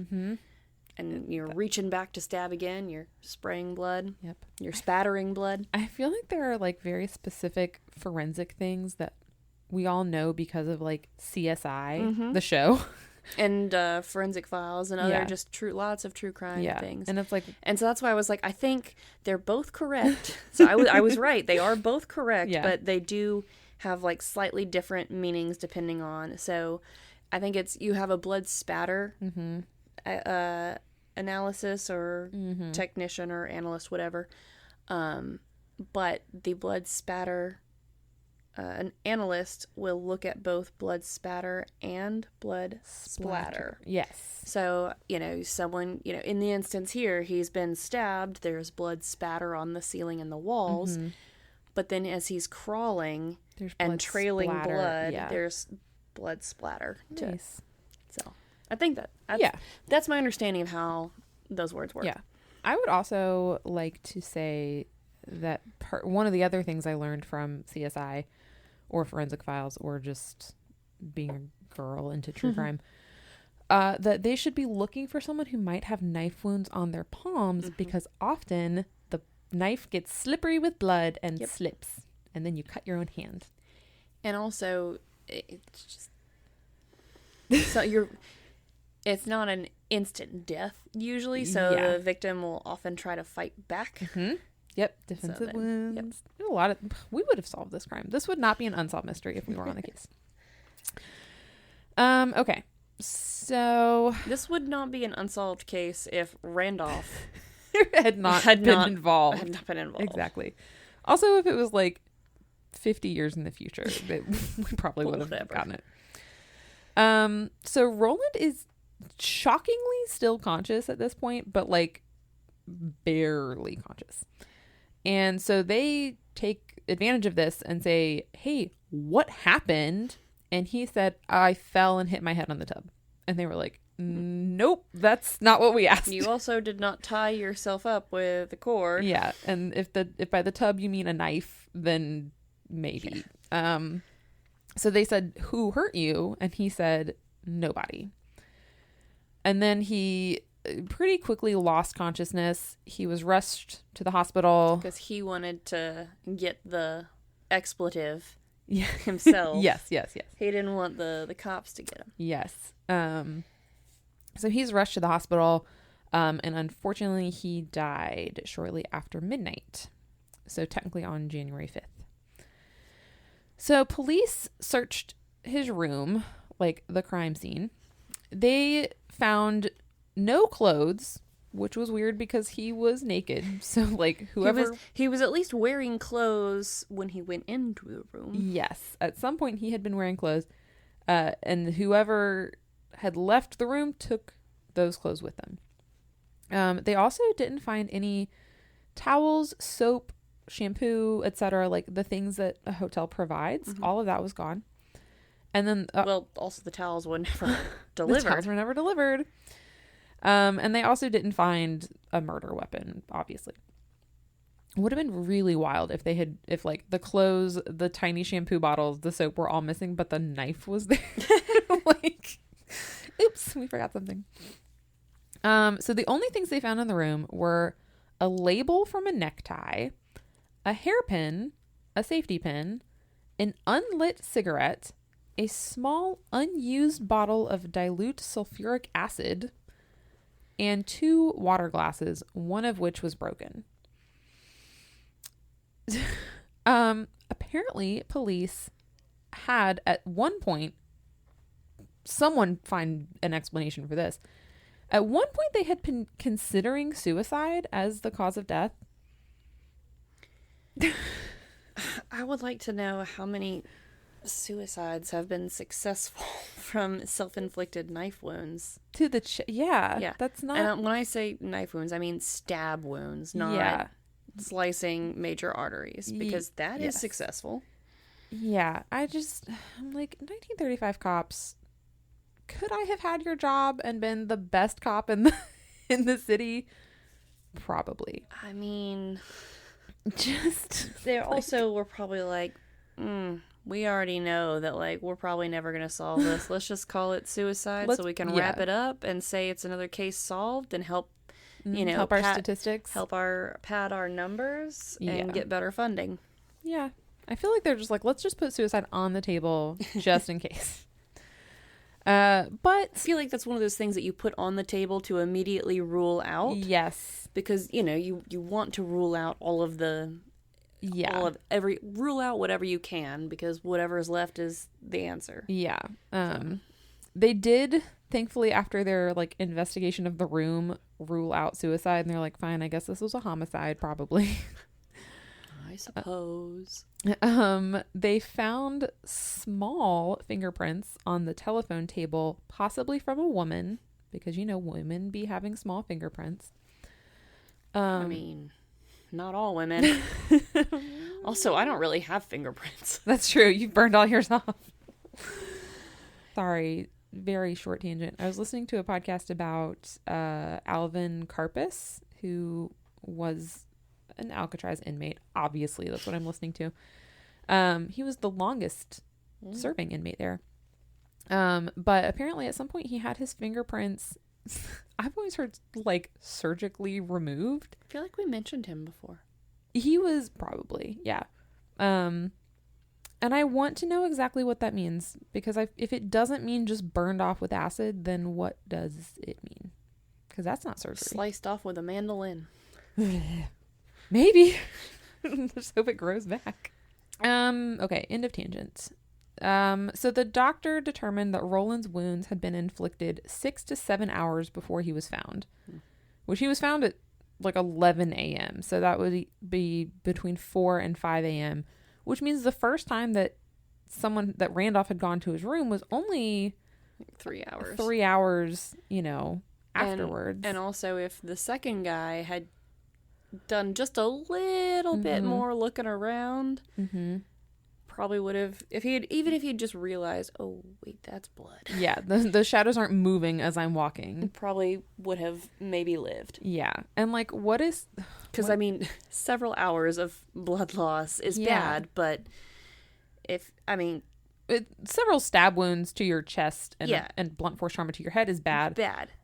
and you're reaching back to stab again, you're spraying blood. Yep. You're spattering blood. I feel like there are like very specific forensic things that we all know because of like CSI, the show. And Forensic Files and other just lots of true crime things. And it's like, and so that's why I was like, I think they're both correct. So I was right. They are both correct, but they do have like slightly different meanings depending on. So I think it's, you have a blood spatter analysis or technician or analyst, whatever. But the blood spatter, an analyst will look at both blood spatter and blood splatter. Yes. So, someone, in the instance here, he's been stabbed. There's blood spatter on the ceiling and the walls. But then as he's crawling and trailing blood, there's blood splatter. Nice. So I think that's my understanding of how those words work. Yeah. I would also like to say that one of the other things I learned from CSI or Forensic Files or just being a girl into true crime, that they should be looking for someone who might have knife wounds on their palms because often the knife gets slippery with blood and slips, and then you cut your own hand. And also, it's just it's not an instant death usually, so the victim will often try to fight back. Yep, defensive wounds. We would have solved this crime. This would not be an unsolved mystery if we were on the case. Okay, so this would not be an unsolved case if Randolph had not been involved. Had not been involved. Exactly. Also, if it was like 50 years in the future, we probably would have gotten it. So Roland is shockingly still conscious at this point, but like barely conscious. And so they take advantage of this and say, hey, what happened? And he said, I fell and hit my head on the tub. And they were like, nope, that's not what we asked. You also did not tie yourself up with a cord. Yeah. And if by the tub you mean a knife, then maybe. So they said, who hurt you? And he said, nobody. And then he pretty quickly lost consciousness. He was rushed to the hospital because he wanted to get the expletive himself. Yes. He didn't want the cops to get him. Yes. So he's rushed to the hospital, and unfortunately he died shortly after midnight. So technically on January 5th. So police searched his room, like the crime scene. They found no clothes, which was weird because he was naked. So like whoever he was at least wearing clothes when he went into the room. Yes, at some point he had been wearing clothes, and whoever had left the room took those clothes with them. They also didn't find any towels, soap, shampoo, etc., like the things that a hotel provides. All of that was gone. And then also the towels were never delivered. The towels were never delivered. And they also didn't find a murder weapon, obviously. It would have been really wild if like the clothes, the tiny shampoo bottles, the soap were all missing, but the knife was there. Like, oops, we forgot something. So the only things they found in the room were a label from a necktie, a hairpin, a safety pin, an unlit cigarette, a small unused bottle of dilute sulfuric acid, and 2 water glasses, one of which was broken. Apparently, police had at one point, someone find an explanation for this. At one point, they had been considering suicide as the cause of death. I would like to know how many suicides have been successful from self-inflicted knife wounds. To the yeah. That's not. And when I say knife wounds, I mean stab wounds, not slicing major arteries, because that is successful. Yeah, I'm like, 1935 cops. Could I have had your job and been the best cop in the city? Probably. I mean, they also were probably like, we already know that, like, we're probably never going to solve this. Let's just call it suicide so we can wrap it up and say it's another case solved and help, help our statistics. Help pad our numbers and get better funding. Yeah. I feel like they're just like, let's just put suicide on the table just in case. But I feel like that's one of those things that you put on the table to immediately rule out. Yes. Because, you want to rule out all of the... Yeah. Rule out whatever you can, because whatever is left is the answer. Yeah. They did, thankfully, after their, like, investigation of the room, rule out suicide. And they're like, fine, I guess this was a homicide, probably. I suppose. They found small fingerprints on the telephone table, possibly from a woman, because women be having small fingerprints. I mean, not all women. Also, I don't really have fingerprints. That's true. You burned all yours off. Sorry, very short tangent. I was listening to a podcast about Alvin Karpis, who was an Alcatraz inmate. Obviously, that's what I'm listening to. He was the longest serving inmate there. But apparently at some point he had his fingerprints, I've always heard, like, surgically removed. I feel like we mentioned him before. He was probably, yeah. And I want to know exactly what that means, because if it doesn't mean just burned off with acid, then what does it mean? Because that's not surgery. Sliced off with a mandolin. Maybe. Let's hope it grows back. Okay, end of tangent. So the doctor determined that Roland's wounds had been inflicted 6 to 7 hours before he was found, which he was found at like 11 a.m. So that would be between 4 and 5 a.m., which means the first time that Randolph had gone to his room was only 3 hours. 3 hours, afterwards. And also, if the second guy had done just a little bit more looking around, probably would have, if he'd just realized, oh wait, that's blood. Yeah, the shadows aren't moving as I'm walking. Probably would have maybe lived. Yeah, and like, what is? Because I mean, several hours of blood loss is bad, but several stab wounds to your chest and blunt force trauma to your head is bad.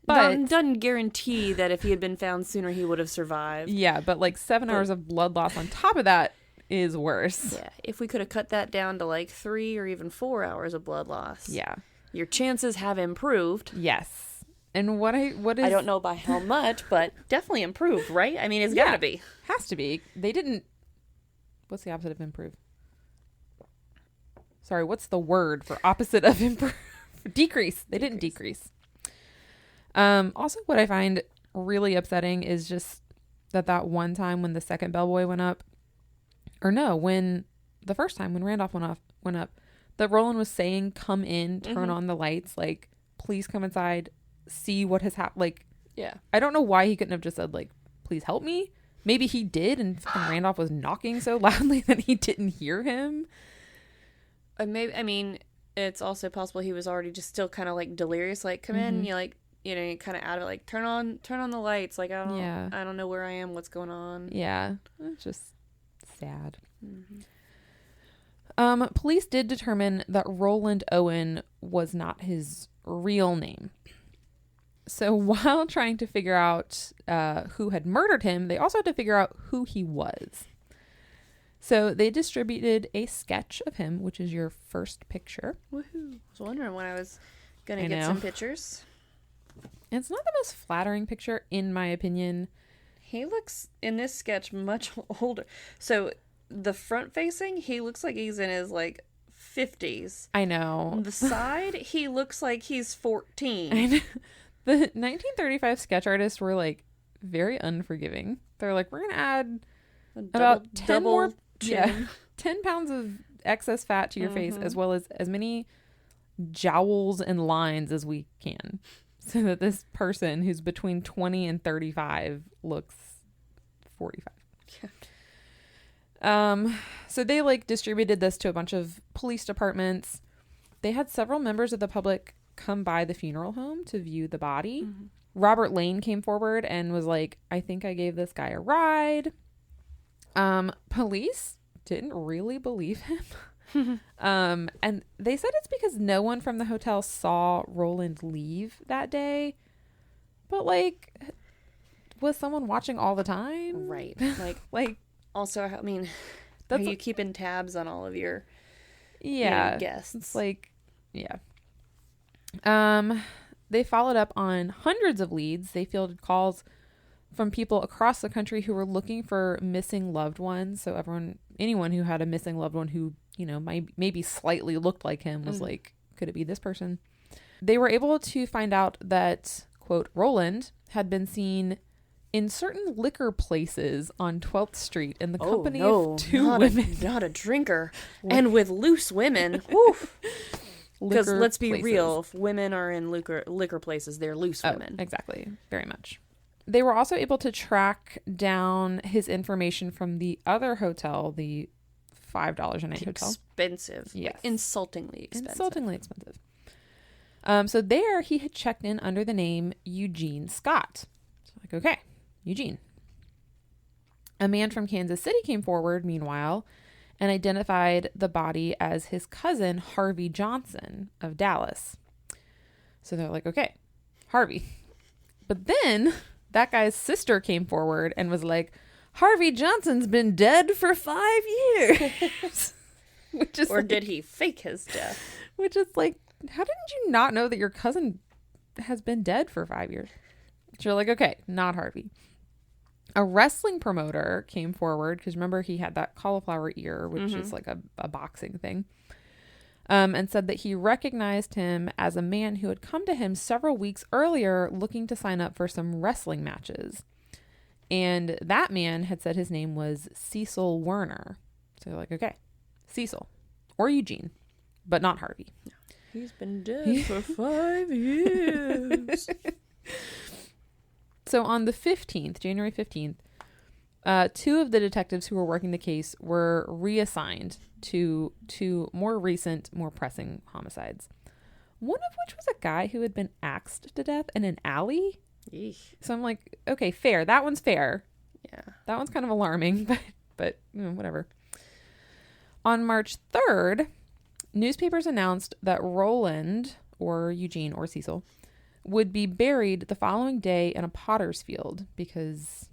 But doesn't guarantee that if he had been found sooner, he would have survived. Yeah, but like 7 hours of blood loss on top of that is worse. Yeah, if we could have cut that down to like 3 or even 4 hours of blood loss. Yeah. Your chances have improved. Yes. And what is... I don't know by how much, but definitely improved, right? I mean, it's gotta be. Has to be. They didn't... What's the opposite of improve? Sorry, what's the word for opposite of improve? Decrease. They didn't decrease. Also, what I find really upsetting is just that one time when the second bellboy went up, when the first time when Randolph went up, that Roland was saying, come in, turn on the lights, like, please come inside, see what has happened. Like, yeah. I don't know why he couldn't have just said, like, please help me. Maybe he did, and Randolph was knocking so loudly that he didn't hear him. Maybe, I mean, it's also possible he was already just still kind of like delirious, like, come in, you're like, you're kind of out of it, like, turn on the lights, like, I don't know where I am, what's going on. Yeah, it's just sad. Police did determine that Roland Owen was not his real name. So while trying to figure out who had murdered him, they also had to figure out who he was. So they distributed a sketch of him, which is your first picture. Woohoo. I was wondering when I was going to get some pictures. It's not the most flattering picture, in my opinion. He looks, in this sketch, much older. So the front facing, he looks like he's in his, like, 50s. I know. On the side, he looks like he's 14. I know. The 1935 sketch artists were, like, very unforgiving. They're like, we're going to add about 10 more... Yeah, 10 pounds of excess fat to your face, as well as many jowls and lines as we can, so that this person who's between 20 and 35 looks 45. So they like distributed this to a bunch of police departments. They had several members of the public come by the funeral home to view the body. Robert Lane came forward and was like, I think I gave this guy a ride. Police didn't really believe him. And they said it's because no one from the hotel saw Roland leave that day. But like, was someone watching all the time? Right. Like Also, I mean, are you keeping tabs on all of your guests? It's like, yeah. They followed up on hundreds of leads. They fielded calls from people across the country who were looking for missing loved ones. So anyone who had a missing loved one who, maybe slightly looked like him was like, could it be this person? They were able to find out that, quote, Roland had been seen in certain liquor places on 12th Street in the company of two women. Not a drinker. And with loose women. Woof. Because let's be real, if women are in liquor places, they're loose women. Exactly. Very much. They were also able to track down his information from the other hotel, the $5 a night hotel. Expensive. Yes. Like, insultingly expensive. So there he had checked in under the name Eugene Scott. So like, okay, Eugene. A man from Kansas City came forward, meanwhile, and identified the body as his cousin, Harvey Johnson of Dallas. So they're like, okay, Harvey. But then that guy's sister came forward and was like, Harvey Johnson's been dead for 5 years. Did he fake his death? Which is like, how didn't you not know that your cousin has been dead for 5 years? So you're like, okay, not Harvey. A wrestling promoter came forward, because remember he had that cauliflower ear, which is like a boxing thing, and said that he recognized him as a man who had come to him several weeks earlier looking to sign up for some wrestling matches. And that man had said his name was Cecil Werner. So you're like, okay, Cecil or Eugene, but not Harvey. No. He's been dead for 5 years. So on the 15th, January 15th, two of the detectives who were working the case were reassigned to two more recent, more pressing homicides. One of which was a guy who had been axed to death in an alley. Eesh. So I'm like, okay, fair. That one's fair. Yeah. That one's kind of alarming, but whatever. On March 3rd, newspapers announced that Roland, or Eugene, or Cecil, would be buried the following day in a potter's field, because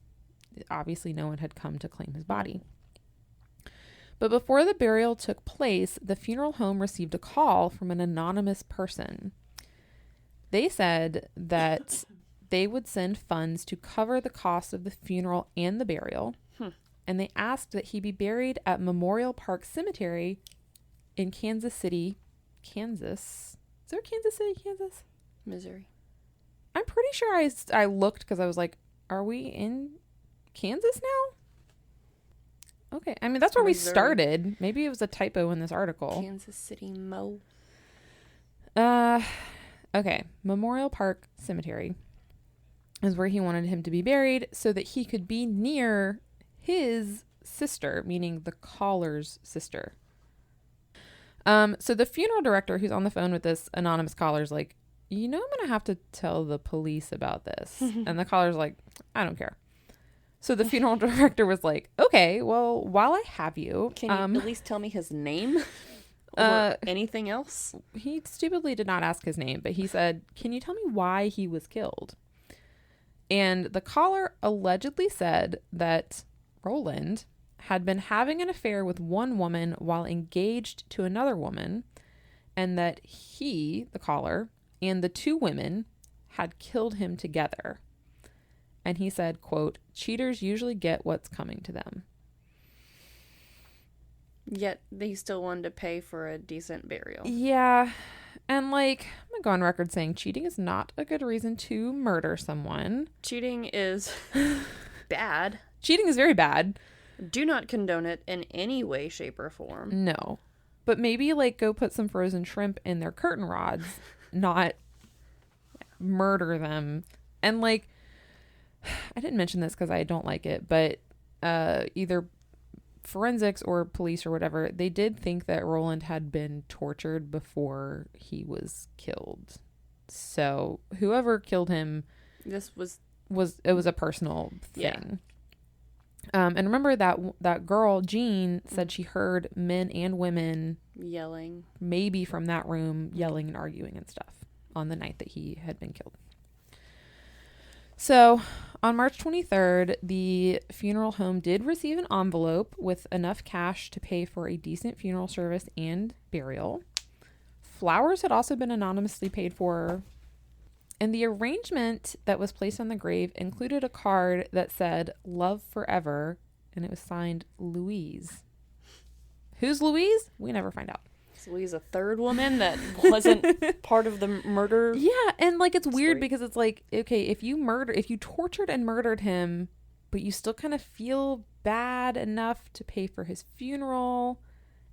obviously no one had come to claim his body. But before the burial took place, the funeral home received a call from an anonymous person. They said that they would send funds to cover the cost of the funeral and the burial, and they asked that he be buried at Memorial Park Cemetery in Kansas City, Kansas. Is there Kansas City, Kansas? Missouri. I'm pretty sure I looked because I was like, are we in Kansas now? Okay. I mean, that's where Missouri. We started. Maybe it was a typo in this article. Kansas City, Mo. Okay. Memorial Park Cemetery is where he wanted him to be buried so that he could be near his sister, meaning the caller's sister. So the funeral director who's on the phone with this anonymous caller is like, I'm going to have to tell the police about this. And the caller's like, I don't care. So the funeral director was like, okay, well, while I have you. Can you at least tell me his name? Or anything else? He stupidly did not ask his name, but he said, can you tell me why he was killed? And the caller allegedly said that Roland had been having an affair with one woman while engaged to another woman, and that he, the caller, and the two women had killed him together. And he said, quote, cheaters usually get what's coming to them. Yet they still wanted to pay for a decent burial. Yeah. And like, I'm going to go on record saying cheating is not a good reason to murder someone. Cheating is bad. Cheating is very bad. Do not condone it in any way, shape, or form. No. but maybe like go put some frozen shrimp in their curtain rods, not murder them. And like, I didn't mention this because I don't like it, but either forensics or police or whatever, they did think that Roland had been tortured before he was killed. So whoever killed him, this was a personal thing. And remember that girl Jean said she heard men and women yelling, maybe from that room, yelling and arguing and stuff on the night that he had been killed. So on March 23rd, the funeral home did receive an envelope with enough cash to pay for a decent funeral service and burial. Flowers had also been anonymously paid for, and the arrangement that was placed on the grave included a card that said "Love Forever," and it was signed Louise. Who's Louise? We never find out. Is Louise a third woman that wasn't part of the murder? Yeah, and like it's story? weird because it's like, okay, if you tortured and murdered him, but you still kind of feel bad enough to pay for his funeral,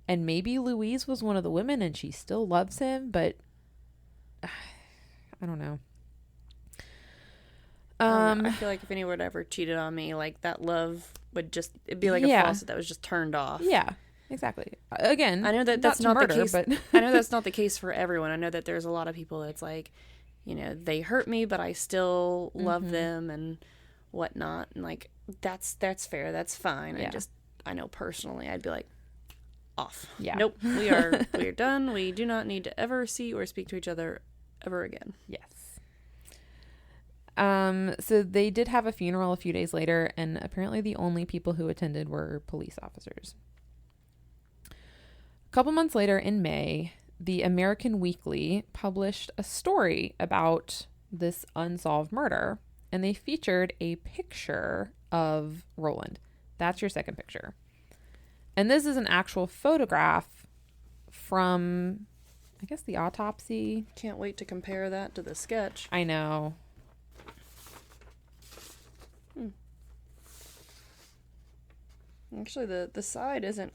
and maybe Louise was one of the women and she still loves him, but I don't know. I feel like if anyone ever cheated on me, like that love it'd be like a faucet that was just turned off. Yeah, exactly. Again, I know that's not murder, the case. but I know that's not the case for everyone. I know that there's a lot of people that's like, they hurt me, but I still love them and whatnot. And like, that's fair. That's fine. Yeah. I know personally, I'd be like, off. Yeah. Nope. We are done. We do not need to ever see or speak to each other ever again. Yes. So they did have a funeral a few days later, and apparently the only people who attended were police officers. A couple months later, in May, the American Weekly published a story about this unsolved murder, and they featured a picture of Roland. That's your second picture. And this is an actual photograph from, I guess, the autopsy. Can't wait to compare that to the sketch. I know. Actually, the side isn't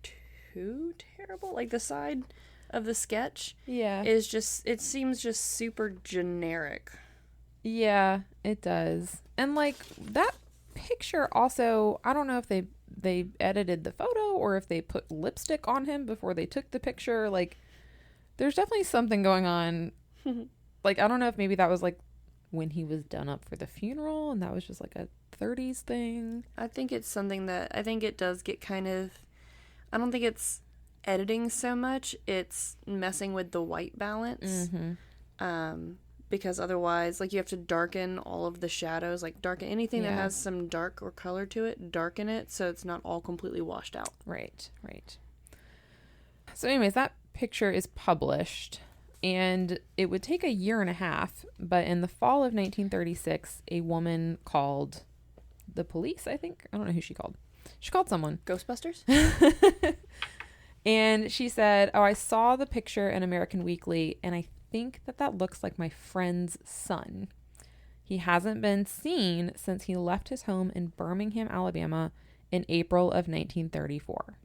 too terrible. Like, the side of the sketch is just, it seems just super generic. Yeah, it does. And, like, that picture also, I don't know if they edited the photo or if they put lipstick on him before they took the picture. Like, there's definitely something going on. Like, I don't know if maybe that was, like, when he was done up for the funeral and that was just, like, a 30s thing. I think it's something that, I think it does get kind of, I don't think it's editing so much. It's messing with the white balance. Because otherwise, like, you have to darken all of the shadows, like darken anything that has some dark or color to it, darken it so it's not all completely washed out. Right. So anyways, that picture is published, and it would take a year and a half, but in the fall of 1936, a woman called the police, I think. I don't know who she called. She called someone. Ghostbusters? And she said, I saw the picture in American Weekly, and I think that looks like my friend's son. He hasn't been seen since he left his home in Birmingham, Alabama in April of 1934.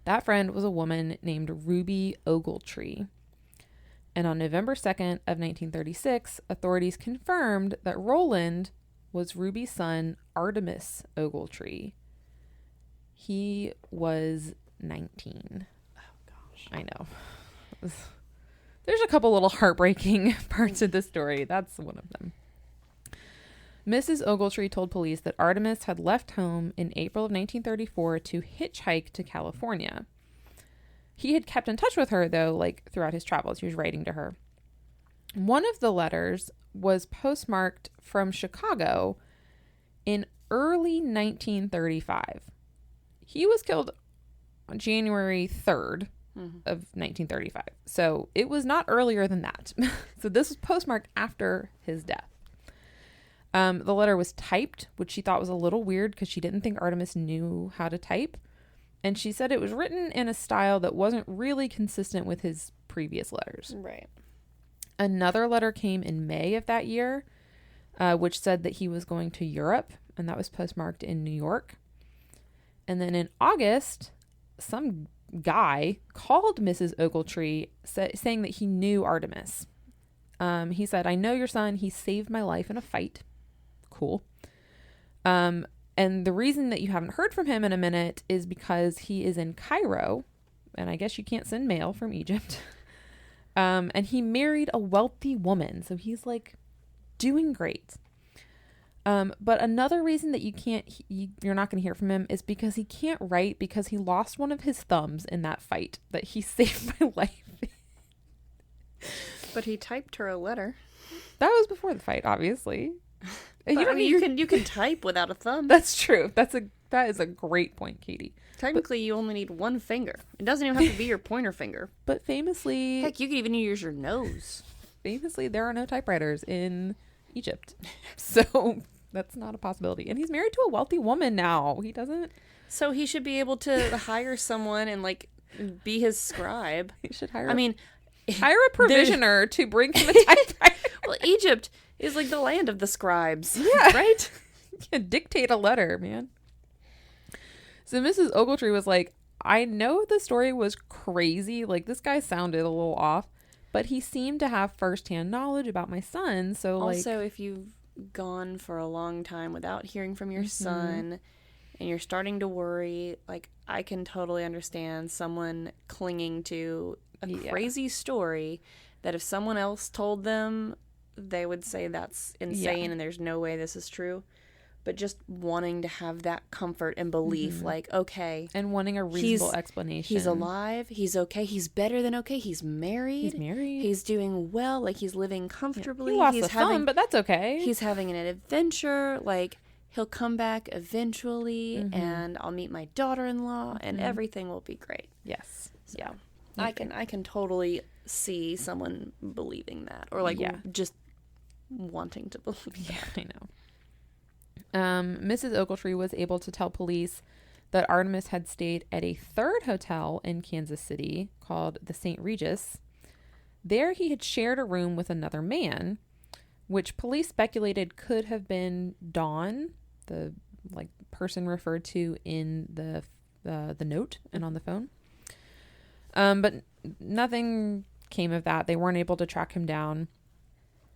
That friend was a woman named Ruby Ogletree. And on November 2nd of 1936, authorities confirmed that Roland was Ruby's son, Artemis Ogletree. He was 19. Oh, gosh. I know. There's a couple little heartbreaking parts of the story. That's one of them. Mrs. Ogletree told police that Artemis had left home in April of 1934 to hitchhike to California. He had kept in touch with her, though, like throughout his travels. He was writing to her. One of the letters was postmarked from Chicago in early 1935. He was killed on January 3rd of 1935. So it was not earlier than that. So this was postmarked after his death. The letter was typed, which she thought was a little weird because she didn't think Artemis knew how to type. And she said it was written in a style that wasn't really consistent with his previous letters. Right. Another letter came in May of that year, which said that he was going to Europe, and that was postmarked in New York. And then in August, some guy called Mrs. Ogletree saying that he knew Artemis. He said, "I know your son. He saved my life in a fight." Cool. And the reason that you haven't heard from him in a minute is because he is in Cairo, and I guess you can't send mail from Egypt. And he married a wealthy woman, so he's like doing great. But another reason that you're not going to hear from him is because he can't write, because he lost one of his thumbs in that fight that he saved my life. But he typed her a letter. That was before the fight, obviously. You can type without a thumb. That's true. That is a great point, Katie. Technically, you only need one finger. It doesn't even have to be your pointer finger. But famously, heck, you could even use your nose. Famously, there are no typewriters in Egypt, so that's not a possibility. And he's married to a wealthy woman now. He doesn't. So he should be able to hire someone and like be his scribe. He should hire. Hire a provisioner to bring him a typewriter. Well, Egypt is like the land of the scribes. Yeah. Right? You can dictate a letter, man. So Mrs. Ogletree was like, I know the story was crazy. Like, this guy sounded a little off, but he seemed to have firsthand knowledge about my son. So, also, if you've gone for a long time without hearing from your son and you're starting to worry, like, I can totally understand someone clinging to a crazy story that if someone else told them, they would say that's insane and there's no way this is true. But just wanting to have that comfort and belief, like, okay. And wanting a reasonable explanation. He's alive. He's okay. He's better than okay. He's married. He's doing well. Like, he's living comfortably. He lost a thumb, but that's okay. He's having an adventure. Like, he'll come back eventually, and I'll meet my daughter-in-law, and everything will be great. Yes. So, yeah. I can totally see someone believing that. Or, like, just wanting to believe that. Yeah, I know. Mrs. Ogletree was able to tell police that Artemis had stayed at a third hotel in Kansas City called the St. Regis. There he had shared a room with another man, which police speculated could have been Dawn, the person referred to in the note and on the phone. But nothing came of that. They weren't able to track him down.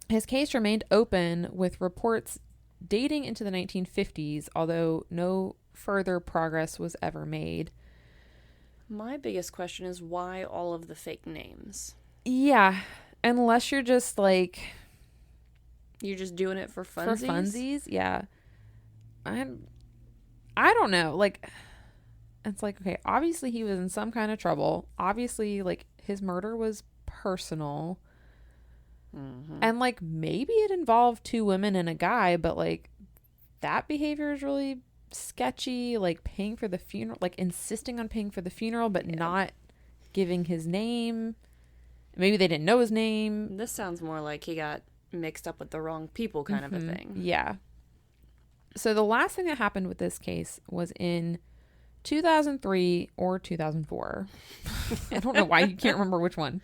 His case remained open with reports dating into the 1950s, although no further progress was ever made. My biggest question is why all of the fake names? Yeah, unless you're just like... You're just doing it for funsies? For funsies, yeah. I don't know. Like, it's like, okay, obviously he was in some kind of trouble. Obviously, like, his murder was personal. And, like, maybe it involved two women and a guy, but, like, that behavior is really sketchy. Like, paying for the funeral, like, insisting on paying for the funeral, but not giving his name. Maybe they didn't know his name. This sounds more like he got mixed up with the wrong people kind of a thing. Yeah. So the last thing that happened with this case was in 2003 or 2004. I don't know why you can't remember which one.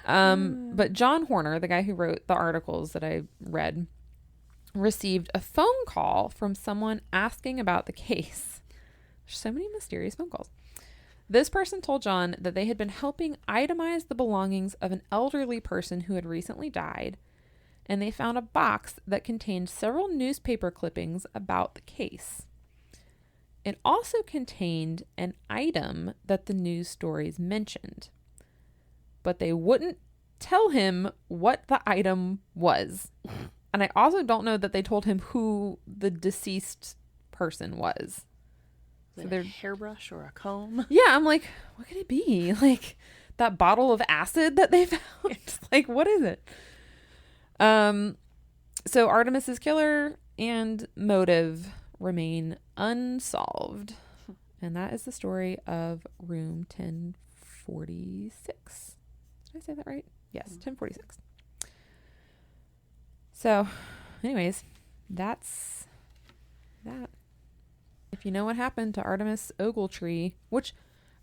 But John Horner, the guy who wrote the articles that I read, received a phone call from someone asking about the case. There's so many mysterious phone calls. This person told John that they had been helping itemize the belongings of an elderly person who had recently died, and they found a box that contained several newspaper clippings about the case. It also contained an item that the news stories mentioned, but they wouldn't tell him what the item was. And I also don't know that they told him who the deceased person was. So a hairbrush or a comb? Yeah, I'm like, what could it be? Like, that bottle of acid that they found? Like, what is it? So Artemis's killer and motive remain unsolved. And that is the story of room 1046. Did I say that right? Yes, 1046. So, anyways, that's that. If you know what happened to Artemis Ogletree, which,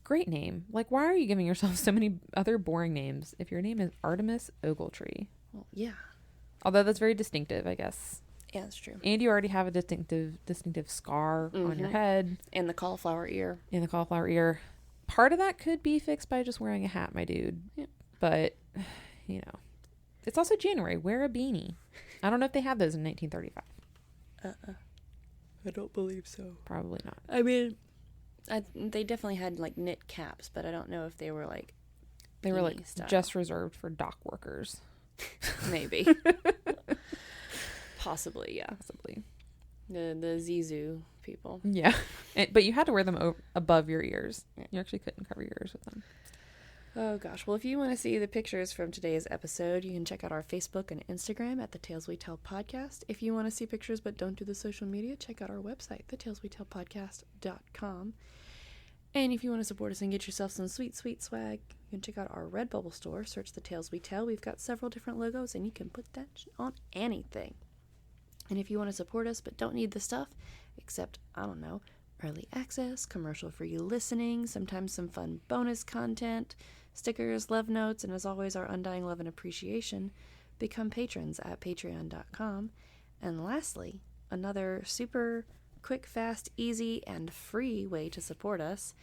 great name. Like, why are you giving yourself so many other boring names if your name is Artemis Ogletree? Well, yeah. Although that's very distinctive, I guess. Yeah, that's true. And you already have a distinctive scar on your head. And the cauliflower ear. And the cauliflower ear. part of that could be fixed by just wearing a hat, my dude. Yeah. But, it's also January. Wear a beanie. I don't know if they had those in 1935. I don't believe so. Probably not. I mean, they definitely had like knit caps, but I don't know if they were like They were like style. just reserved for dock workers. Maybe. Possibly, yeah. Possibly. The Zizou people. Yeah. But you had to wear them above your ears. Yeah. You actually couldn't cover your ears with them. Oh gosh. Well, if you want to see the pictures from today's episode, you can check out our Facebook and Instagram at The Tales We Tell Podcast. If you want to see pictures but don't do the social media, check out our website, thetaleswetellpodcast.com. And if you want to support us and get yourself some sweet, sweet swag, you can check out our Redbubble store. Search The Tales We Tell. We've got several different logos, and you can put that on anything. And if you want to support us but don't need the stuff, except, I don't know, early access, commercial-free listening, sometimes some fun bonus content, stickers, love notes, and as always, our undying love and appreciation, become patrons at patreon.com. And lastly, another super quick, fast, easy, and free way to support us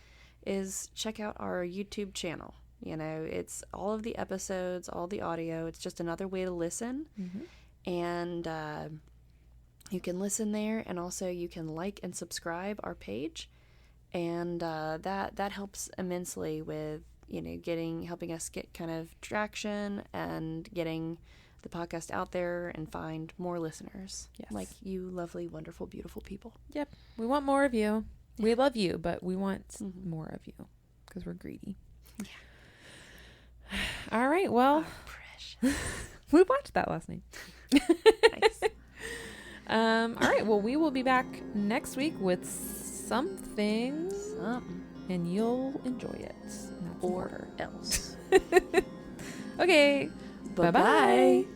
is check out our YouTube channel. It's all of the episodes, all the audio. It's just another way to listen. Mm-hmm. And you can listen there, and also you can like and subscribe our page. And that helps immensely with helping us get kind of traction and getting the podcast out there and find more listeners. Yes. Like you lovely, wonderful, beautiful people. Yep. We want more of you. We love you, but we want more of you because we're greedy. Yeah. All right. Well, precious. We watched that last night. Nice. All right. Well, we will be back next week with something. And you'll enjoy it. Or else. Okay. Bye-bye. Bye-bye.